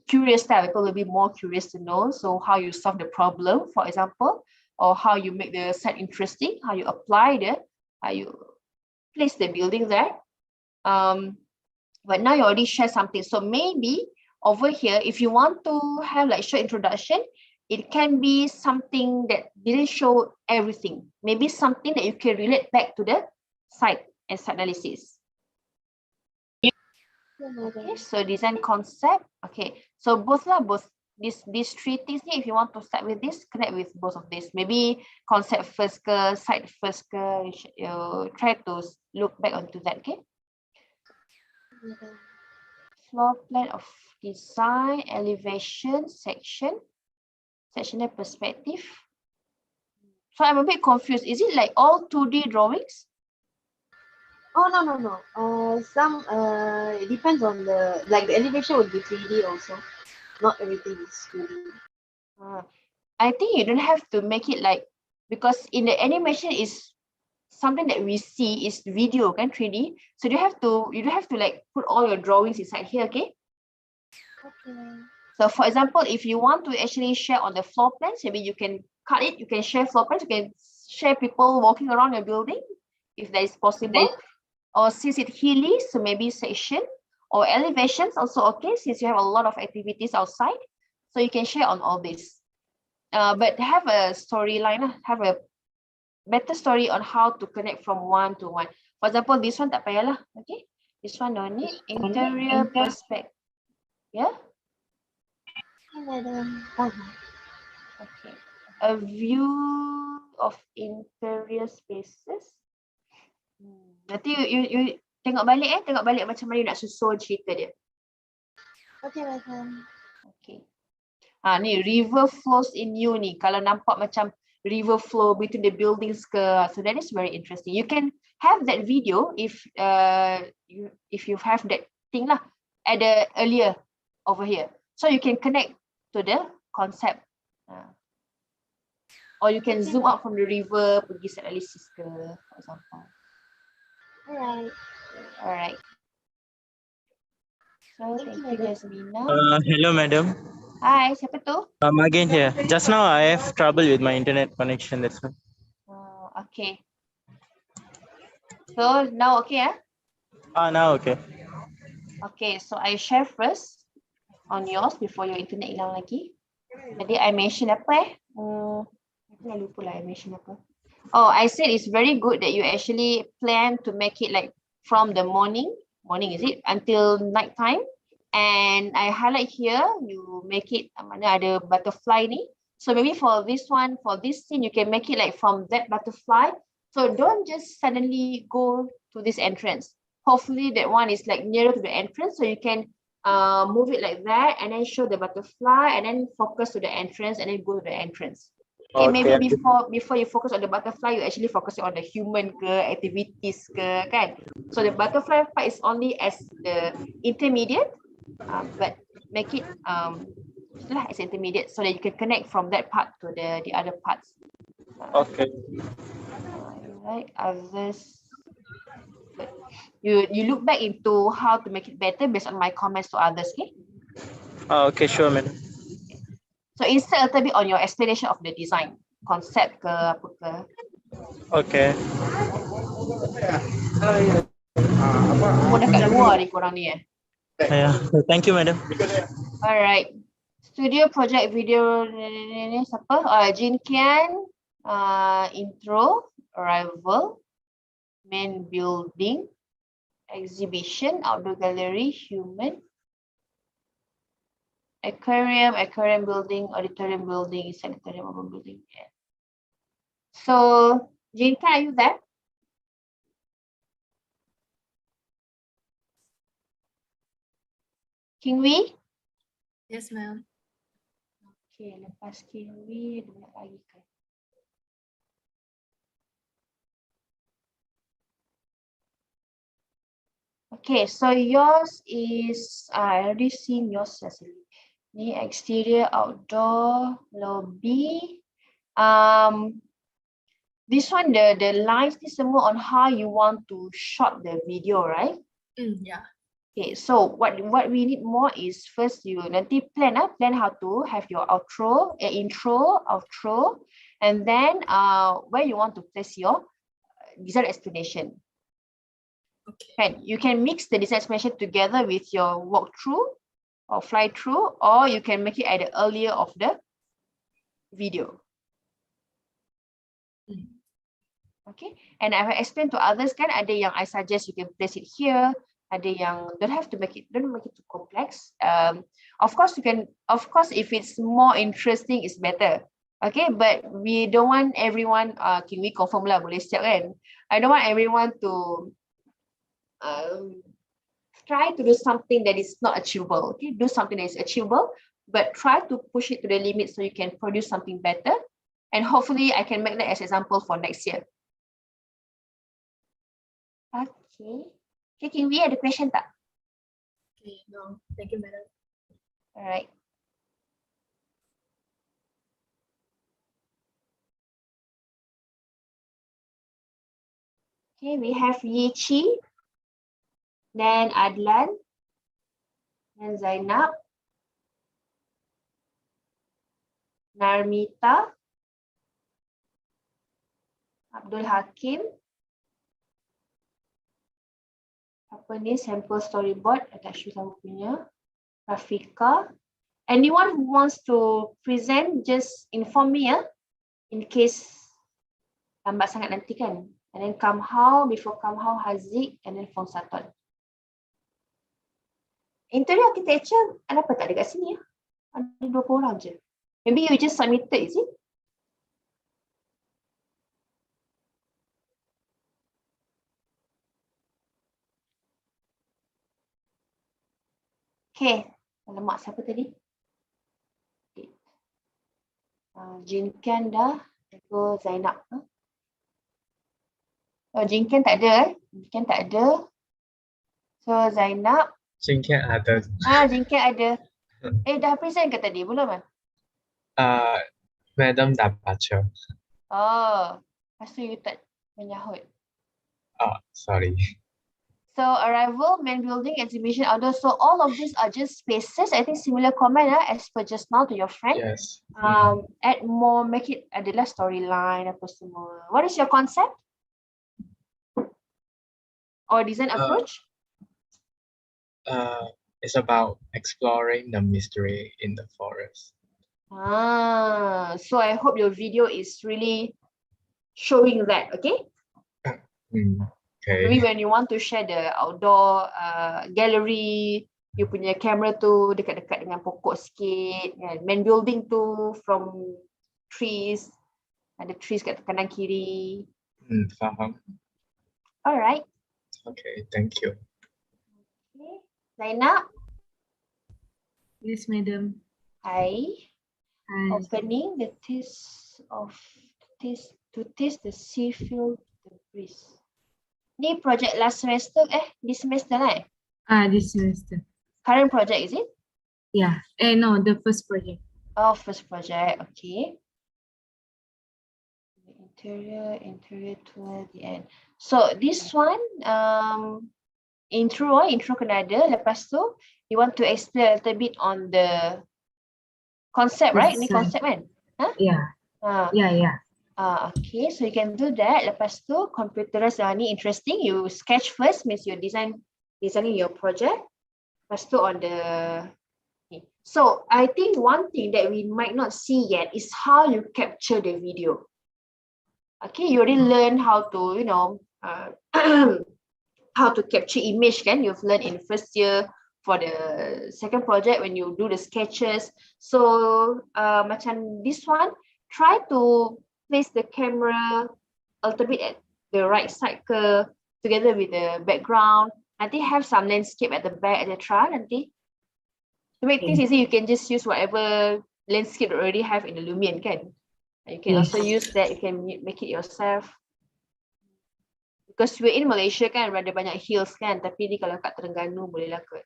curious style. People will be more curious to know. So how you solve the problem, for example, or how you make the site interesting, how you apply how you place the building there. But now you already share something. So maybe over here, if you want to have like short introduction, it can be something that didn't show everything. Maybe something that you can relate back to the site and site analysis. Okay, so design concept. Okay, so both these three things here, if you want to start with this, connect with both of this. Maybe concept first ke, site first ke, you try to look back onto that, okay? Floor plan of design, elevation, sectional perspective. So I'm a bit confused. Is it like all 2D drawings? Oh, no. Some, it depends on the elevation would be 3D also. Not everything is 2D. I think you don't have to make it like, because in the animation is something that we see is video, kan, 3D. So you don't have to like put all your drawings inside here, okay? Okay. So for example, if you want to actually share on the floor plans, maybe you can cut it, you can share floor plans, you can share people walking around your building, if that is possible. Or since it's hilly, so maybe section or elevations also okay, since you have a lot of activities outside. So you can share on all this. But have a storyline, have a better story on how to connect from one to one. For example, this one tak payah lah, okay? This one don't need. Interior perspective. Yeah? Madam. a view of interior spaces. Nanti you tengok balik macam mana you nak susun cerita dia. Okay, madam. Okay. Ni river flows in you ni. Kalau nampak macam river flow between the buildings ke, so that is very interesting. You can have that video if you have that thing lah at the earlier over here. So you can connect to the concept. Or you can zoom out from the river, pergi set analysis ke, for example. Alright. So thank you, Jasmina. Hello, madam. Hi, siapa tu? I'm again here. Just now I have trouble with my internet connection. That's why. Okay. So now okay, Now okay. Okay, so I share first on yours before your internet hilang lagi. Jadi I mention apa I lupa lah I mention apa. Oh, I said it's very good that you actually plan to make it like from the morning is it, until night time. And I highlight here, you make it, mana ada butterfly ni. So maybe for this one, for this scene, you can make it like from that butterfly. So don't just suddenly go to this entrance. Hopefully that one is like nearer to the entrance, so you can move it like that and then show the butterfly and then focus to the entrance and then go to the entrance. Okay, maybe before you focus on the butterfly, you actually focus on the human ke, activities ke, kan? So the butterfly part is only as the intermediate, but make it as intermediate so that you can connect from that part to the other parts. Okay. Alright, others. You look back into how to make it better based on my comments to others, okay? Okay, sure, madam. So insert a little bit on your explanation of the design, concept ke apa ke. Okay. Semua dah kat luar ni korang ni Yeah. Thank you, madam. Alright. Studio project video ni siapa? Jin Kian, intro, arrival, main building, exhibition, outdoor gallery, human, aquarium building, auditorium building, sanitarium building. Yeah. So, Jinka, are you there? Kingwi? Yes, ma'am. Okay, lepas Kingwi, ada lagi kan? Okay, so yours is, I already seen yours, Cecily. Ni exterior, outdoor, lobby. This one, the lines ni semua on how you want to shot the video, right? Yeah. Okay, so what we need more is first you nanti plan how to have your outro, intro, outro, and then where you want to place your design explanation. Okay. You can mix the design explanation together with your walkthrough or fly through, or you can make it at the earlier of the video. Okay, and I will explain to others kan, ada yang I suggest you can place it here, ada yang don't make it too complex. Of course if it's more interesting it's better. Okay, but we don't want everyone, can we confirm lah boleh siap kan? I don't want everyone to try to do something that is not achievable. Okay, do something that is achievable, but try to push it to the limit so you can produce something better. And hopefully I can make that as example for next year. Okay. Okay, can we ada question tak? Okay, no. Thank you, madam. All right. Okay, we have Yi Chi, then Adlan, then Zainab, Narmita, Abdul Hakim, apa ni, sample storyboard, attach sama punya, Rafika. Anyone who wants to present, just inform me in case lambat sangat nanti kan. And then Kamhau, before Kamhau, Haziq, and then Fonsaton. Interior architecture, kenapa tak ada kat sini ya? Ada 20 orang je. Maybe you just submitted, is it? Okay. Alamak, siapa tadi? Jinkan dah. Go Zainab. Oh, Jinkan tak ada. Jinkan tak ada. So Zainab. Jinkan ada. Jinkan ada. Dah present ke tadi? Belum kan? Madam dah baca. Oh, lepas tu you tak menyahut. Sorry. So arrival, main building, exhibition, outdoor. So all of these are just spaces. I think similar comment as per just now to your friend. Yes. Add more, make it adalah storyline apa semua. What is your concept? Or design approach? It's about exploring the mystery in the forest. So I hope your video is really showing that, okay? Okay. Maybe when you want to share the outdoor gallery, you punya camera tu dekat-dekat dengan pokok sikit, kan? Main building tu from trees, ada trees kat kanan kiri. Faham. Alright. Okay, thank you. Okay. Zainab? Yes, madam. Hi. Hi. Opening the to taste the sea filled the breeze. Ni project last semester, this semester lah. This semester. Current project, is it? Yeah. No, the first project. Oh, first project, okay. Interior tour at the end. So this one, intro kena ada. Lepas tu, you want to explain a little bit on the concept, right? Ni concept kan? Yeah. Yeah. Okay, so you can do that. Lepas tu, computerized ni interesting. You sketch first, means you're designing your project. Lepas tu on the... So, I think one thing that we might not see yet is how you capture the video. Okay, you already learn how to, how to capture image, kan? You've learned in first year. For the second project, when you do the sketches. So, macam this one, try to place the camera a little bit at the right side together with the background. Nanti have some landscape at the back, etc. Nanti to make things easy, you can just use whatever landscape you already have in the Lumion, kan? You can also use that. You can make it yourself. Because we're in Malaysia, kan, ada banyak hills, kan. Tapi ni kalau kat Terengganu bolehlah kot.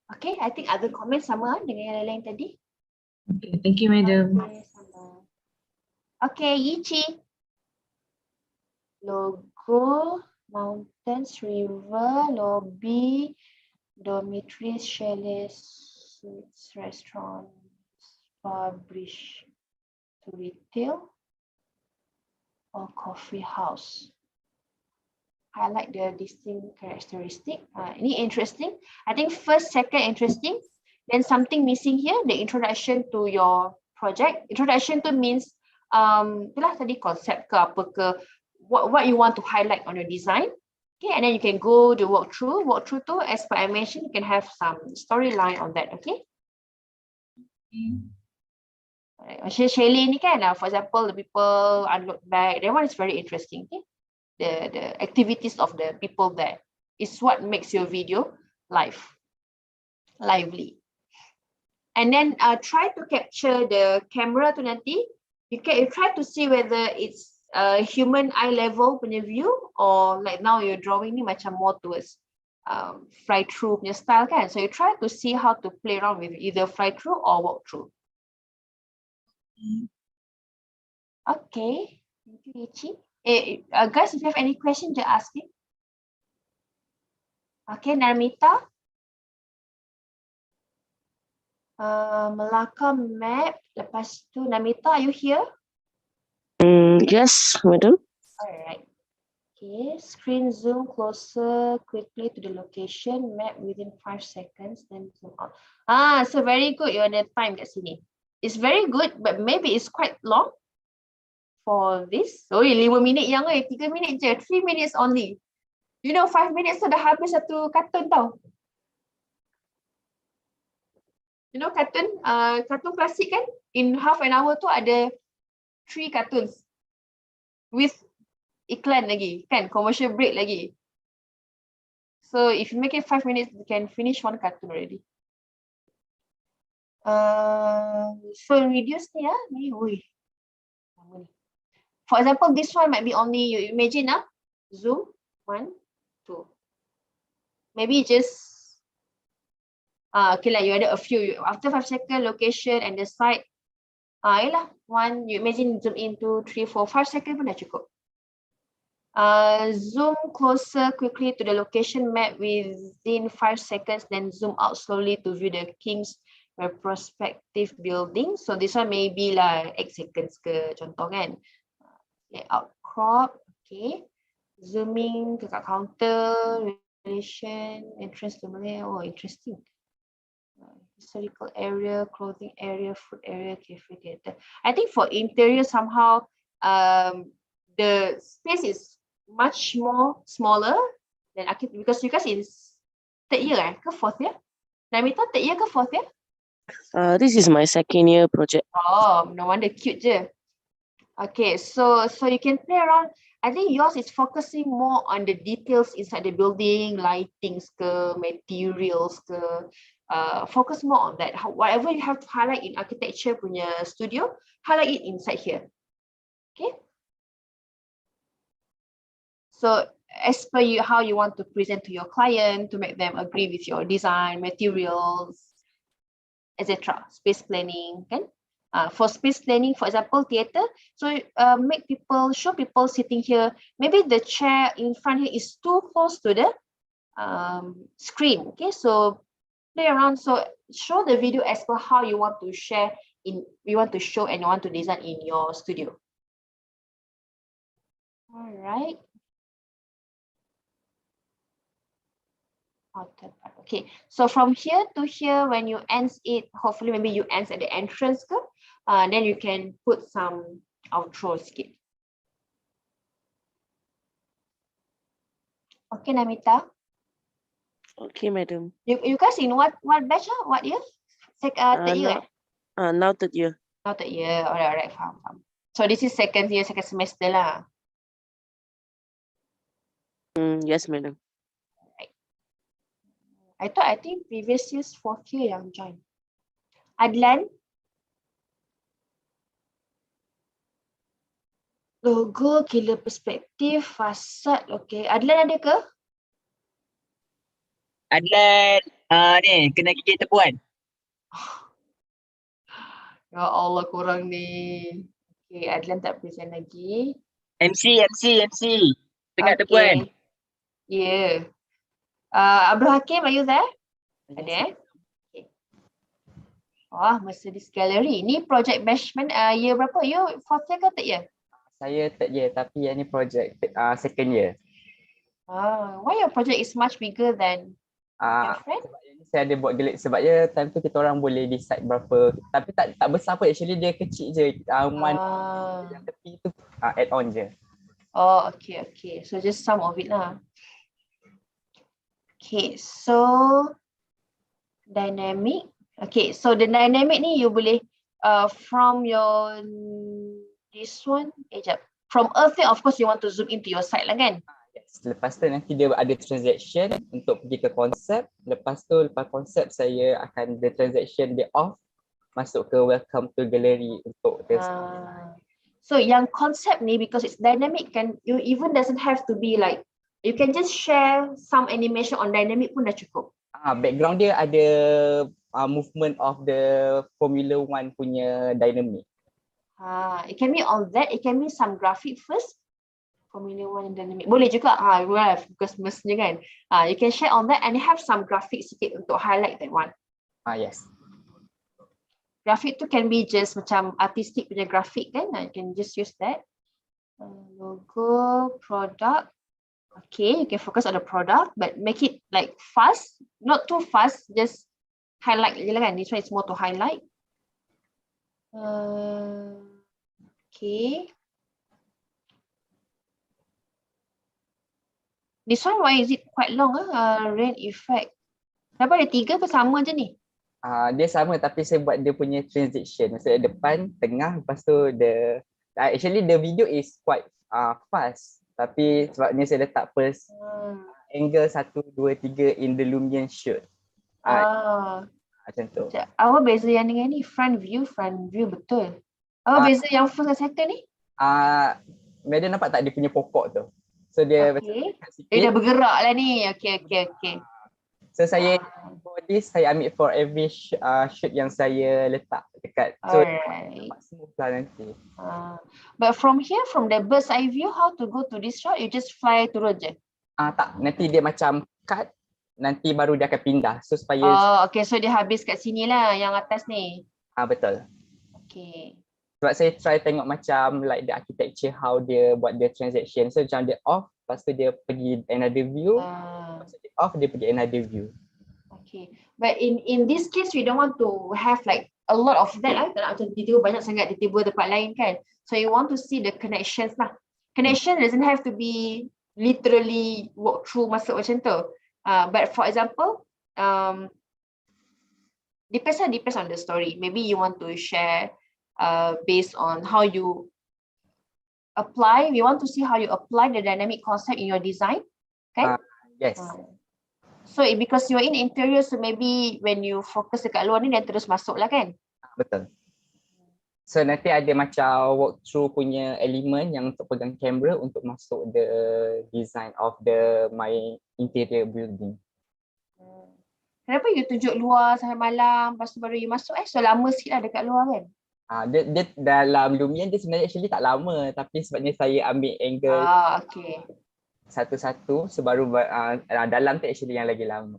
Okay, I think other comments sama dengan yang lain tadi. Okay, thank you, madam. Okay, Yichi. Logo, mountains, river, lobby, dormitories, chalets, suites, restaurants, bridge to retail, or coffee house. I like the distinct characteristic. Ini interesting. I think first, second interesting. Then something missing here, the introduction to your project. Introduction to means, itulah tadi konsep ke apa ke, what you want to highlight on your design. Okay, and then you can go the walkthrough. Walkthrough tu, as per I mentioned, you can have some storyline on that. Okay. Shelly ni kan, for example, the people unload bag. That one is very interesting. Okay. The activities of the people there is what makes your video lively. And then try to capture the camera tu nanti. You try to see whether it's a human eye level punya view, or like now you're drawing ni macam more towards fly through punya style, kan? So you try to see how to play around with either fly through or walk through. Okay, thank you, Ichi. Guys, if you have any questions, just ask me. Okay, Narmita. Melaka map. Lepas tu, Narmita, are you here? Yes, madam. Alright. Okay, screen zoom closer quickly to the location, map within 5 seconds, then zoom out. So very good. You're on the time kat sini. It's very good, but maybe it's quite long for this. 5 minit yang 3 minit je, 3 minutes only. You know, 5 minutes tu dah habis satu kartun tau. You know, kartun klasik kan, in half an hour tu ada 3 cartoons with iklan lagi, kan, commercial break lagi. So if you make it 5 minutes, you can finish one cartoon already. So reduce ni ni, for example, this one might be only, you imagine zoom 1, 2. Maybe just okay lah, you ada a few after 5 seconds, location and the site. Yalah, 1, you imagine zoom in 2, 3, 4, 5 seconds pun dah cukup. Zoom closer quickly to the location map within 5 seconds, then zoom out slowly to view the king's prospective building. So this one maybe lah 8 seconds ke contoh kan. Layout crop, okay. Zooming ke kat counter, relation, entrance to Malay. Oh, interesting. Historical area, clothing area, food area, cafe, theatre. I think for interior somehow the space is much more smaller than architect because you guys in third year ke fourth year? Namita, third year ke fourth year? This is my second year project. Oh, no wonder cute je. Okay, so you can play around. I think yours is focusing more on the details inside the building, lightings ke, materials ke. Focus more on that. Whatever you have to highlight in architecture punya studio, highlight it inside here. Okay. So as per you, how you want to present to your client to make them agree with your design, materials, etc. Space planning, kan? For space planning, for example, theatre. So show people sitting here. Maybe the chair in front here is too close to the screen. Okay, so play around. So show the video as per how you want to share you want to show and you want to design in your studio. All right. Okay, so from here to here, when you end it, hopefully maybe you end at the entrance, then you can put some outro skit. Okay, Namita. Okay, madam. You guys in what batch? What year? Third year. Now third year. Now third year. Alright, faham. So this is second year, second semester lah. Yes, madam. I think previous year's fourth year yang join. Adlan. Logo, killer perspektif, fasad. Okay, Adlan ada ke? Adlan, ni kena gigit tepuan. Ya Allah, korang ni. Okay, Adlan tak present lagi. MC. Tengah tepuan. Yeah. Abdul Hakim, are you there? Ada? Okay. Wah, Mercedes Gallery. Ni project bashment year berapa? You fourth year ke third year? Saya third year tapi yang ni project second year. Why your project is much bigger than your friend? Saya ada buat gelik sebabnya time tu kita orang boleh decide berapa, tapi tak besar pun, actually dia kecil je. Yang tepi tu add on je. Oh, okay. So just some of it lah. Okay, so dynamic. Okay, so the dynamic ni you boleh from your this one. From Earth, of course you want to zoom into your site lah kan? Yes. Lepas tu nanti dia ada transaction untuk pergi ke konsep. Lepas konsep saya akan the transaction dia off, masuk ke welcome to gallery untuk So yang konsep ni, because it's dynamic, kan, you even doesn't have to be like, you can just share some animation on dynamic pun dah cukup. Background dia ada movement of the Formula 1 punya dynamic. It can be on that, it can be some graphic first. Formula 1 dynamic. Boleh juga, because mestinya kan. You can share on that and have some graphic sikit untuk highlight that one. Yes. Graphic tu can be just macam artistic punya graphic kan. You can just use that. Logo, product. Okay, you can focus on the product, but make it like fast, not too fast, just highlight je lah kan. This one is more to highlight. Okay. This one, why is it quite long? Rain effect. Kenapa ada 3 ke sama je ni? Dia sama tapi saya buat dia punya transition. Maksudnya depan, tengah, lepas tu actually the video is quite fast. Tapi sebabnya saya letak first angle 1, 2, 3 in the Lumion shoot. Macam tu. Apa beza yang dengan ni? Front view betul. Apa beza yang first dan second ni? Madam nampak tak dia punya pokok tu? So dia macam dekat sikit. Dia dah bergerak lah ni. Okay. So saya for this saya ambil for every shoot yang saya letak dekat. So nampak smooth lah nanti. But from here, from the bird's eye view, how to go to this shot? You just fly turun je? Tak, nanti dia macam cut, nanti baru dia akan pindah. So supaya okay, so dia habis kat sini lah yang atas ni. Betul. Okay. Sebab saya try tengok macam like the architecture, how dia buat the transaction. So macam dia off, lepas tu dia pergi another view. Lepas dia off, dia pergi another view. Okay. But in this case, we don't want to have like a lot of that lah. Tak nak macam tiba-tiba banyak sangat tiba-tiba tempat lain kan. So you want to see the connections lah. Connection doesn't have to be literally walk through masuk macam tu. But for example, depends on the story. Maybe you want to share based on how you apply. We want to see how you apply the dynamic concept in your design. Okay? Yes. So because you're in interior, so maybe when you focus dekat luar ni, dia terus masuk lah kan? Betul. So nanti ada macam walkthrough punya elemen yang untuk pegang kamera untuk masuk the design of my interior building. Kenapa you tunjuk luar sampai malam, lepas tu baru you masuk So lama sikit lah dekat luar kan? Dia dalam Lumion dia sebenarnya actually tak lama, tapi sebabnya saya ambil angle satu-satu, so baru dalam tu actually yang lagi lama.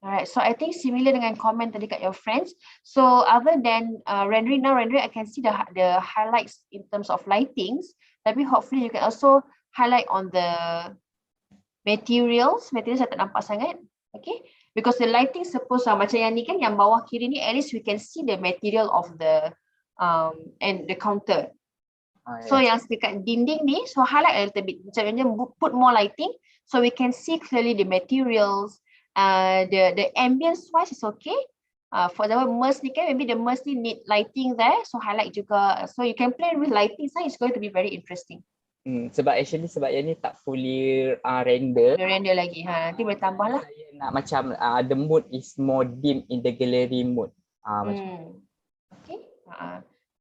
Alright, so I think similar dengan comment tadi kat your friends. So other than rendering, I can see the highlights in terms of lightings. Tapi hopefully you can also highlight on the materials. Materials saya tak nampak sangat. Okay, because the lighting suppose macam yang ni kan, yang bawah kiri ni, at least we can see the material of the and the counter. So yang dekat dinding ni, so highlight a little bit. Macam put more lighting so we can see clearly the materials. The ambience wise is okay. For example, MERS ni kan, maybe the MERS ni need lighting there, so highlight juga. So you can play with lighting, so it's going to be very interesting. Sebab yang ni tak fully render. Render lagi, nanti boleh tambah lah. Saya nak macam the mood is more dim in the gallery mode. Macam. Okay.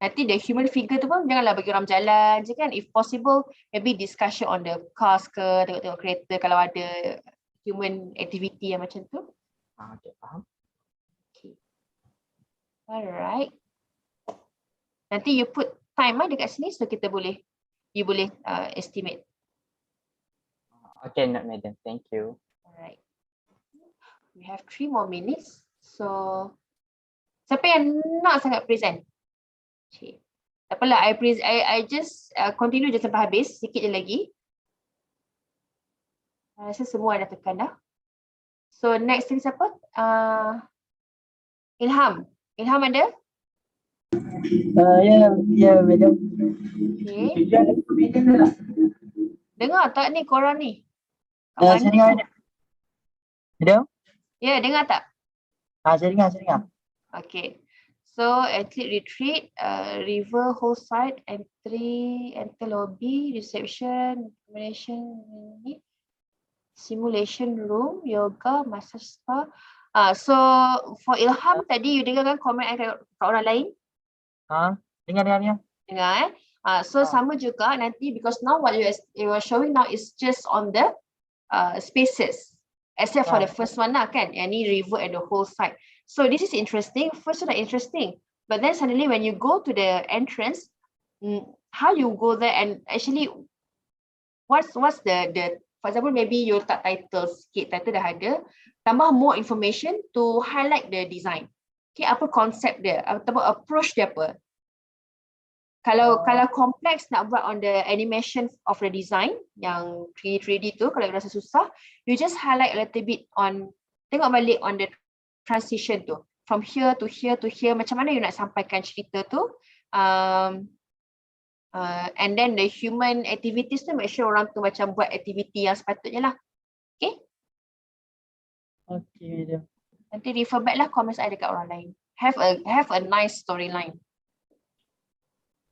Nanti the human figure tu pun janganlah bagi orang jalan je kan. If possible, maybe discussion on the cars ke, tengok-tengok kereta kalau ada human activity yang macam tu. Okay, faham. Okay. Alright. Nanti you put time dekat sini so you boleh estimate. Okay, madam. Thank you. Alright. We have 3 more minutes. So, siapa yang nak sangat present? Okay. Tak apalah, I just continue je sampai habis, sikit je lagi. Rasa semua dah tekan dah. So next ni siapa? Ilham. Ilham ada? Ya, madam. Okay. Dengar tak ni korang ni? Saya dengar. Madam? Ya, dengar tak? Saya dengar. Okay. So athlete retreat, river whole site, entry, enter lobby, reception, accommodation, simulation room, yoga, massage spa. So for Ilham tadi you dengar kan komen kat orang lain? Dengar. Dengar so sama juga nanti, because now what you are showing now is just on the spaces, except for the first one lah kan, yang ni river and the whole site. So this is interesting. First one interesting, but then suddenly when you go to the entrance, how you go there and actually what's the for example, maybe you letak title sikit, title dah ada, tambah more information to highlight the design. Okay, apa konsep dia, atau approach dia apa. Kalau kompleks nak buat on the animation of the design, yang 3D tu, kalau rasa susah, you just highlight a little bit on, tengok balik on the transition tu. From here to here to here, macam mana you nak sampaikan cerita tu. And then the human activities tu, make sure orang tu macam buat aktiviti yang sepatutnya lah. Okay? Okay, madam. Nanti refer back lah comments saya dekat orang lain. have a nice storyline.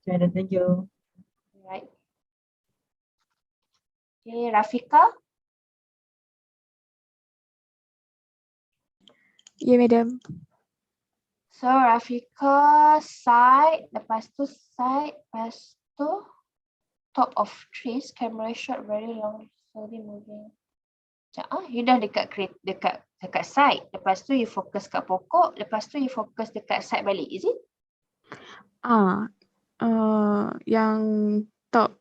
Okay, then thank you. Right. Okay, Rafika. Ya, Madam. So Rafika side, lepas tu side, lepas tu top of trees, camera shot very long, slowly moving. You dah dekat side, lepas tu you fokus kat pokok, lepas tu you fokus dekat side balik, is it? Yang top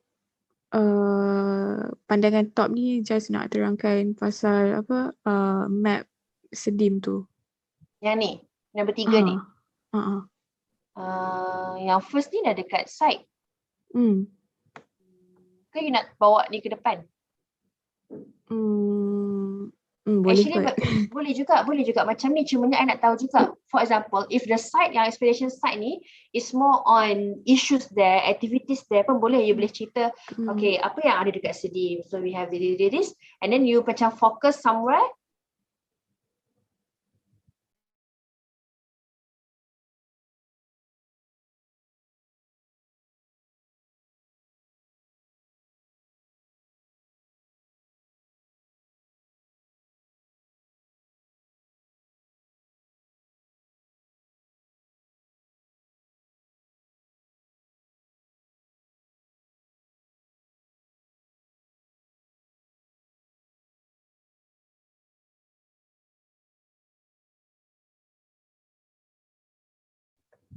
pandangan top ni just nak terangkan pasal apa map sedim tu. Yang ni, yang bertiga ni. Yang first ni dah dekat side. Ke you nak bawa ni ke depan? Boleh Actually, kot. boleh juga macam ni, cumanya I nak tahu juga. For example, if the side yang expedition side ni is more on issues there, activities there pun boleh, you boleh cerita, okay, apa yang ada dekat sedim, so we have this, and then you macam focus somewhere.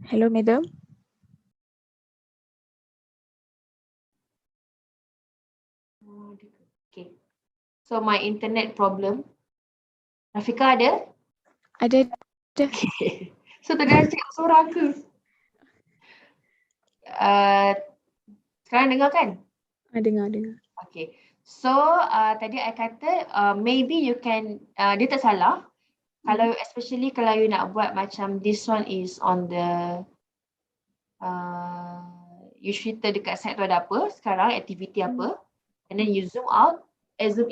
Hello, Madam. Okay. So my internet problem. Rafika ada? Ada. Okay. So tadi I cakap seorang ke? Sekarang dengar kan? Dengar. Okay. So tadi I kata maybe you can, dia tak salah. Kalau especially kalau you nak buat macam this one is on the you cerita dekat site tu ada apa sekarang, activity apa, and then you zoom out, zoom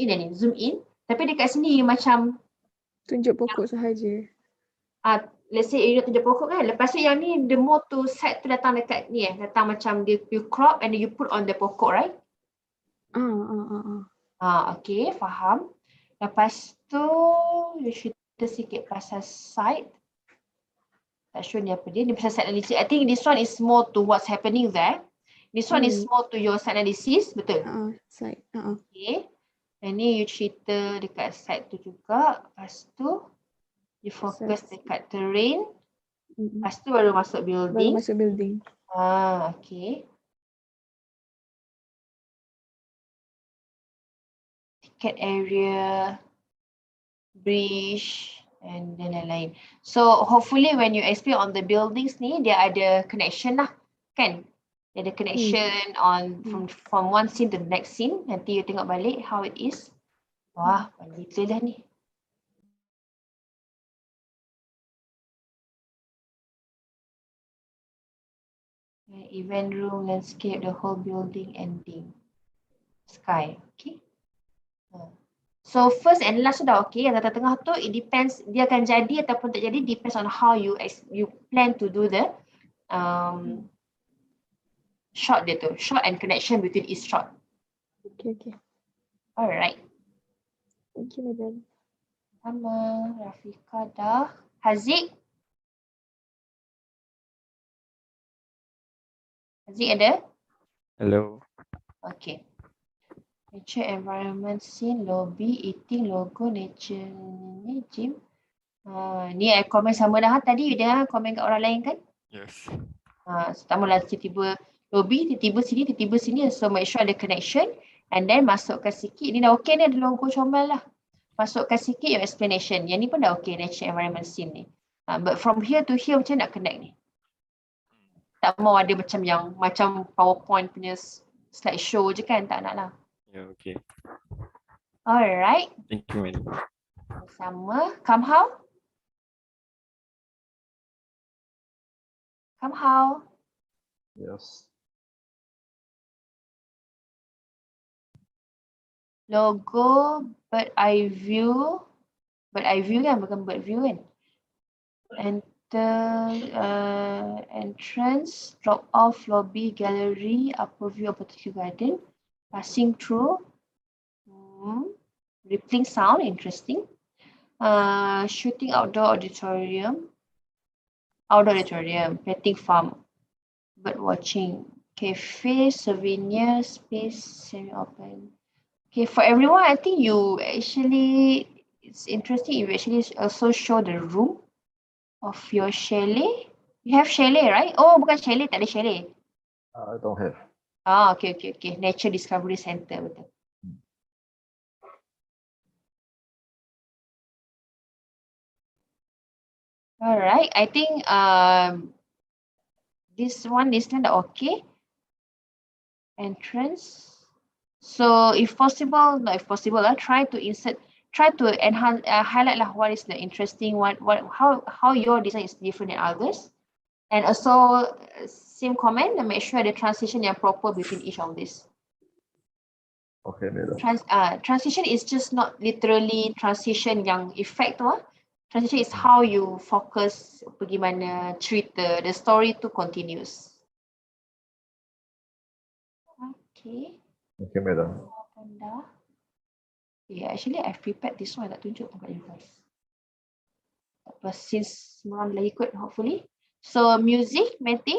in, tapi dekat sini you macam tunjuk pokok sahaja. Let's say you nak tunjuk pokok kan, lepas tu yang ni the more to set tu datang dekat ni datang macam dia you crop and then you put on the pokok, right? Okay, faham. Lepas tu you cerita sikit pasal site. Tak sure ni apa dia. Ni pasal site analysis. I think this one is more to what's happening there. This one is more to your site analysis, betul? Site. Okay. And ni you cerita dekat site tu juga. Lepas tu you fokus dekat terrain. Lepas tu baru masuk building. Okay. Ticket area, bridge, and then lain-lain. So hopefully when you explain on the buildings ni, dia ada connection lah, kan? Dia ada connection on from one scene to the next scene. Nanti you tengok balik how it is. Wah, detail dah ni. Event room, landscape, the whole building, ending. Sky, okay. So first and last sudah okay. Yang tengah-tengah tu it depends, dia akan jadi ataupun tak jadi, depends on how you plan to do the shot dia tu, shot and connection between each shot. Okay. Alright. Thank you, Madam. Sama, Rafika dah. Haziq? Haziq ada? Hello. Okay. Nature environment scene, lobby, eating, logo, nature ni, gym. Ni I komen sama dah. Tadi you dah komen kat orang lain kan? Yes. Pertama lah tiba-tiba lobby, tiba-tiba sini. So make sure ada connection. And then masukkan sikit. Ni dah okay ni, ada logo comel lah. Masukkan sikit your explanation. Yang ni pun dah okay, nature environment scene ni. But from here to here macam nak connect ni? Tak mau ada macam PowerPoint punya slideshow je kan? Tak nak lah. Yeah, okay. Alright. Thank you, Madam. Sama. Somehow? Yes. Logo, bird eye view kan, bukan bird view kan. Enter entrance, drop off, lobby, gallery, upper view of Botanical Garden, passing through, rippling sound, interesting. Shooting outdoor auditorium, petting farm, bird watching, cafe, souvenir, space, semi-open. Okay, for everyone, I think you actually, it's interesting, you actually also show the room of your chalet. You have chalet, right? Oh, bukan chalet, tak ada chalet. I don't have. Okay. Nature Discovery Center, betul. Alright, I think this one are okay. Entrance. So if possible, try to enhance, highlight lah what is the interesting one, how your design is different than others, and also same comment and make sure the transition is proper between each of these. Okay, madam. Transition is just not literally transition yang effect tu. Transition is how you focus pergi mana cerita, the story tu continues. Okay. Okay, madam. Yeah, actually I've prepared this one, tak tunjuk kat you guys. But since semua orang dah ikut, hopefully. So music, Meti,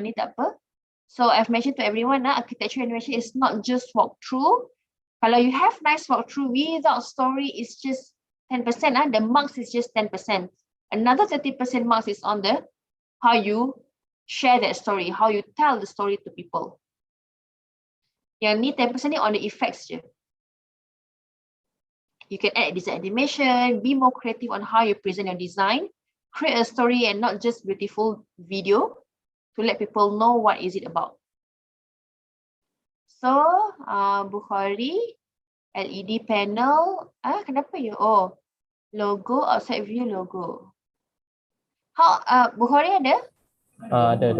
ni tak apa. So I've mentioned to everyone, architecture animation is not just walkthrough. Kalau you have nice walkthrough without story, it's just 10%. The marks is just 10%. Another 30% marks is on the how you share that story, how you tell the story to people. Yang ni 10% ni on the effects je. You can add design animation, be more creative on how you present your design, create a story and not just beautiful video to let people know what is it about. So, Bukhari, LED panel, kenapa you? Oh, logo, outside view logo. How, Bukhari ada? Ada.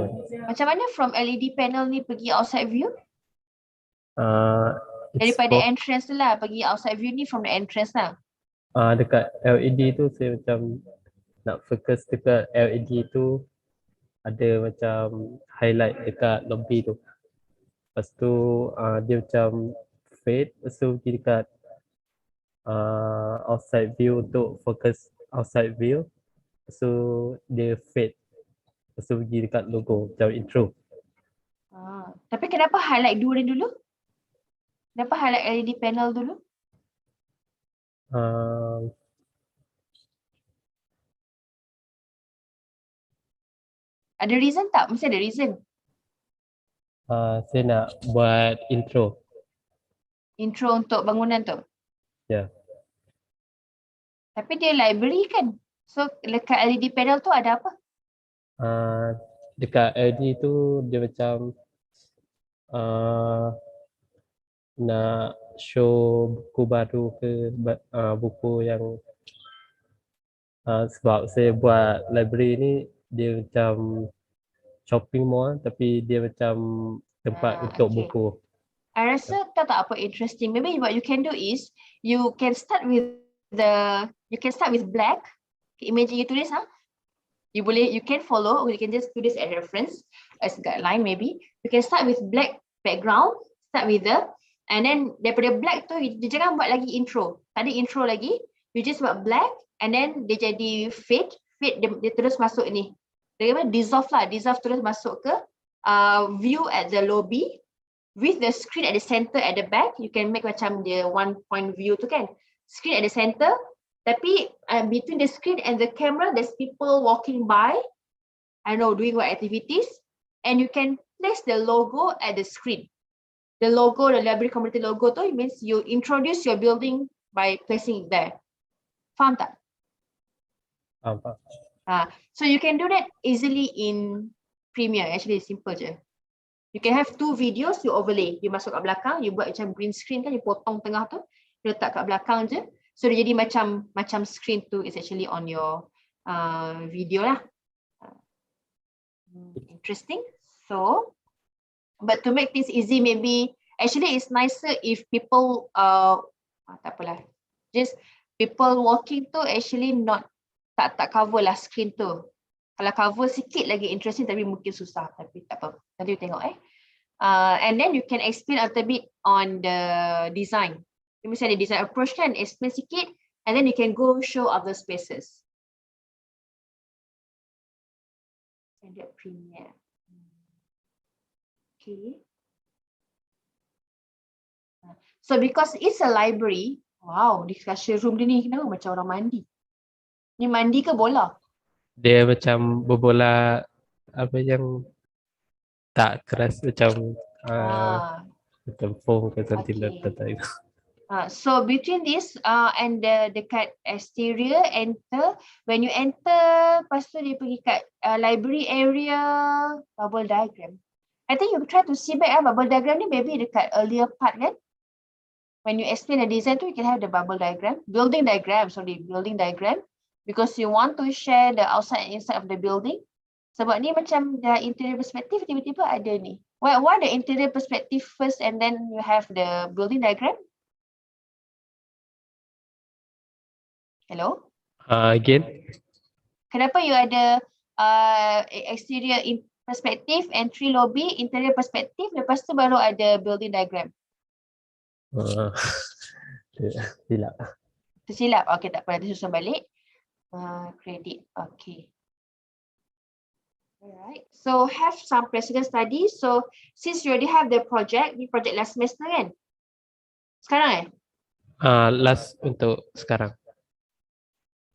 Macam mana from LED panel ni pergi outside view? Daripada entrance tu lah, pergi outside view ni from the entrance lah. Dekat LED tu saya macam nak fokus dekat LED tu, ada macam highlight dekat lobby tu. Lepas tu dia macam fade, lepas tu pergi dekat outside view untuk fokus outside view. Lepas tu dia fade, lepas tu pergi dekat logo macam intro. Tapi kenapa highlight dua ni dulu? Kenapa highlight LED panel dulu? Ada reason tak? Mesti ada reason. Saya nak buat intro. Intro untuk bangunan tu? Ya. Tapi dia library kan? So dekat LED panel tu ada apa? Dekat LED tu dia macam nak show buku baru ke buku yang sebab saya buat library ni dia macam shopping mall tapi dia macam tempat untuk buku. I rasa tak apa interesting. Maybe what you can do is you can start with black. Imagine you tulis you can follow, or you can just do this as reference as guideline maybe. You can start with black background, start with and then daripada black tu dia jangan buat lagi intro. Tak ada intro lagi. You just buat black and then dia jadi fade dia terus masuk ni. Dia dissolve terus masuk ke view at the lobby with the screen at the center at the back. You can make macam the one point view tu kan. Screen at the center, tapi between the screen and the camera there's people walking by, I know, doing what activities, and you can place the logo at the screen. The logo, the library community logo tu, it means you introduce your building by placing it there. Faham tak? Faham. So you can do that easily in Premiere. Actually simple je. You can have two videos, you overlay. You masuk kat belakang, you buat macam green screen kan, you potong tengah tu, you letak kat belakang je. So dia jadi macam screen tu is actually on your video lah. Interesting. So, but to make things easy, maybe actually it's nicer if people tak apalah. Just people walking tu actually not tak cover lah screen tu. Kalau cover sikit lagi interesting tapi mungkin susah, tapi tak apa. Nanti you tengok and then you can explain a little bit on the design. Misalnya design approach kan, explain sikit and then you can go show other spaces. Standard Premiere. Okay. So because it's a library, wow, discussion room dia ni kenapa macam orang mandi? Ni mandi ke bola? Dia macam berbola apa yang tak keras macam macam foam ke something tak tahu. So between this and the dekat exterior enter, when you enter, lepas tu dia pergi kat library area bubble diagram. I think you try to see back bubble diagram ni maybe dekat earlier part kan. When you explain the design tu, you can have the bubble diagram, building diagram, because you want to share the outside and inside of the building. Sebab ni macam the interior perspective tiba-tiba ada ni. Why the interior perspective first and then you have the building diagram? Hello? Again? Kenapa you ada exterior perspective, entry lobby, interior perspective, lepas tu baru ada building diagram? Silap. Tersilap? Okay, tak apa. Nanti susun balik. Credit. Okay. Alright. So have some precedent study. So since you already have the project, ni project last semester kan? Sekarang Last untuk sekarang.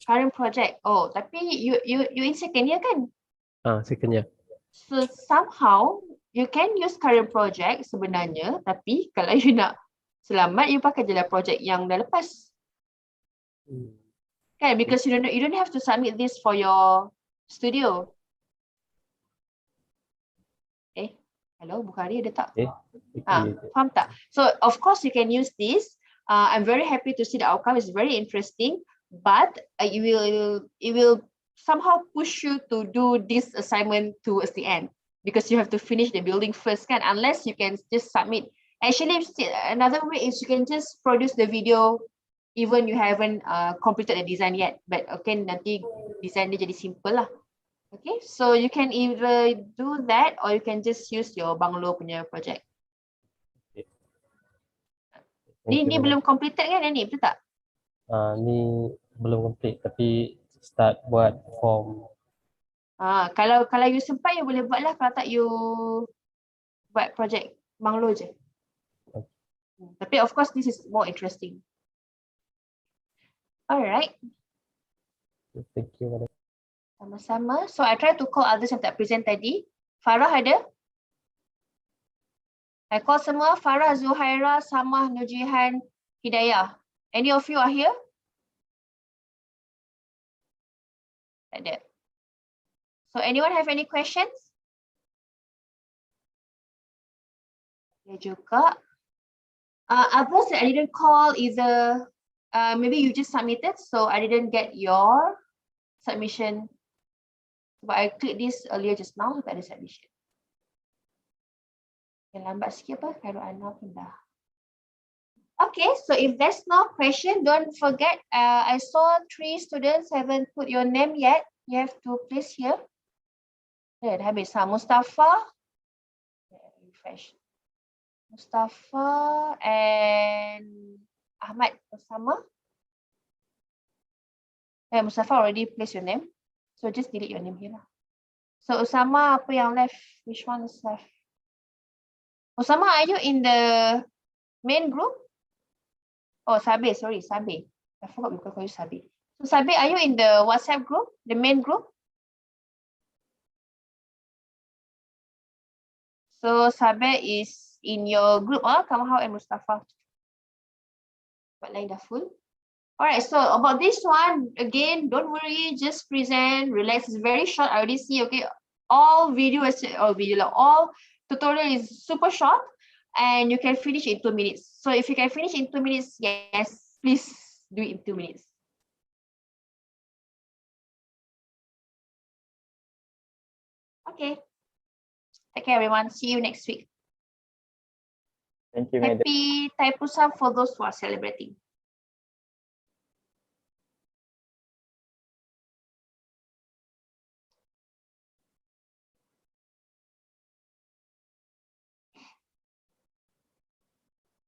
Current project. Oh, tapi you in second year kan? Second year. So somehow you can use current project sebenarnya, tapi kalau you nak selamat, you pakai je lah project yang dah lepas. Kan? Because you don't have to submit this for your studio. Hello, Bukhari ada tak? Faham tak? So of course you can use this. I'm very happy to see the outcome. It's very interesting, but it will somehow push you to do this assignment towards the end because you have to finish the building first kan, unless you can just submit. Actually, another way is you can just produce the video even you haven't completed the design yet, but okay, nanti design dia jadi simple lah. Okay, so you can either do that or you can just use your bungalow punya project. Ni belum completed kan ni, betul tak? Ni belum complete tapi start buat form. Kalau you sempat you boleh buat lah, kalau tak you buat project bungalow je. Tapi of course this is more interesting. Alright. Thank you, madam. Sama-sama. So I try to call others yang tak present tadi. Farah ada? I call semua. Farah, Zuhaira, Samah, Nujihan, Hidayah. Any of you are here? Tak ada. So anyone have any questions? Ya juga. Others that I didn't call either, maybe you just submitted, so I didn't get your submission. But I clicked this earlier just now, tak ada submission. Yang lambat sikit apa? Khairul Anwar pun dah. Okay, so if there's no question, don't forget, I saw 3 students haven't put your name yet. You have to place here. Dah habis. Mustafa. Refresh. Mustafa and Ahmad bersama. Mustafa already placed your name. So just delete your name here lah. So Usama, apa yang left? Which one is left? Usama, are you in the main group? Oh, Sabi, sorry, Sabi. I forgot we call you Sabi. So Sabi, are you in the WhatsApp group, the main group? So Sabi is in your group, Kamahau and Mustafa. But lain dah full. Alright, so about this one, again, don't worry, just present, relax. It's very short. I already see, okay, all tutorial is super short and you can finish in 2 minutes. So if you can finish in 2 minutes, yes, please do it in 2 minutes. Okay. Take care, everyone. See you next week. Thank you, madam. Happy Thaipusam for those who are celebrating.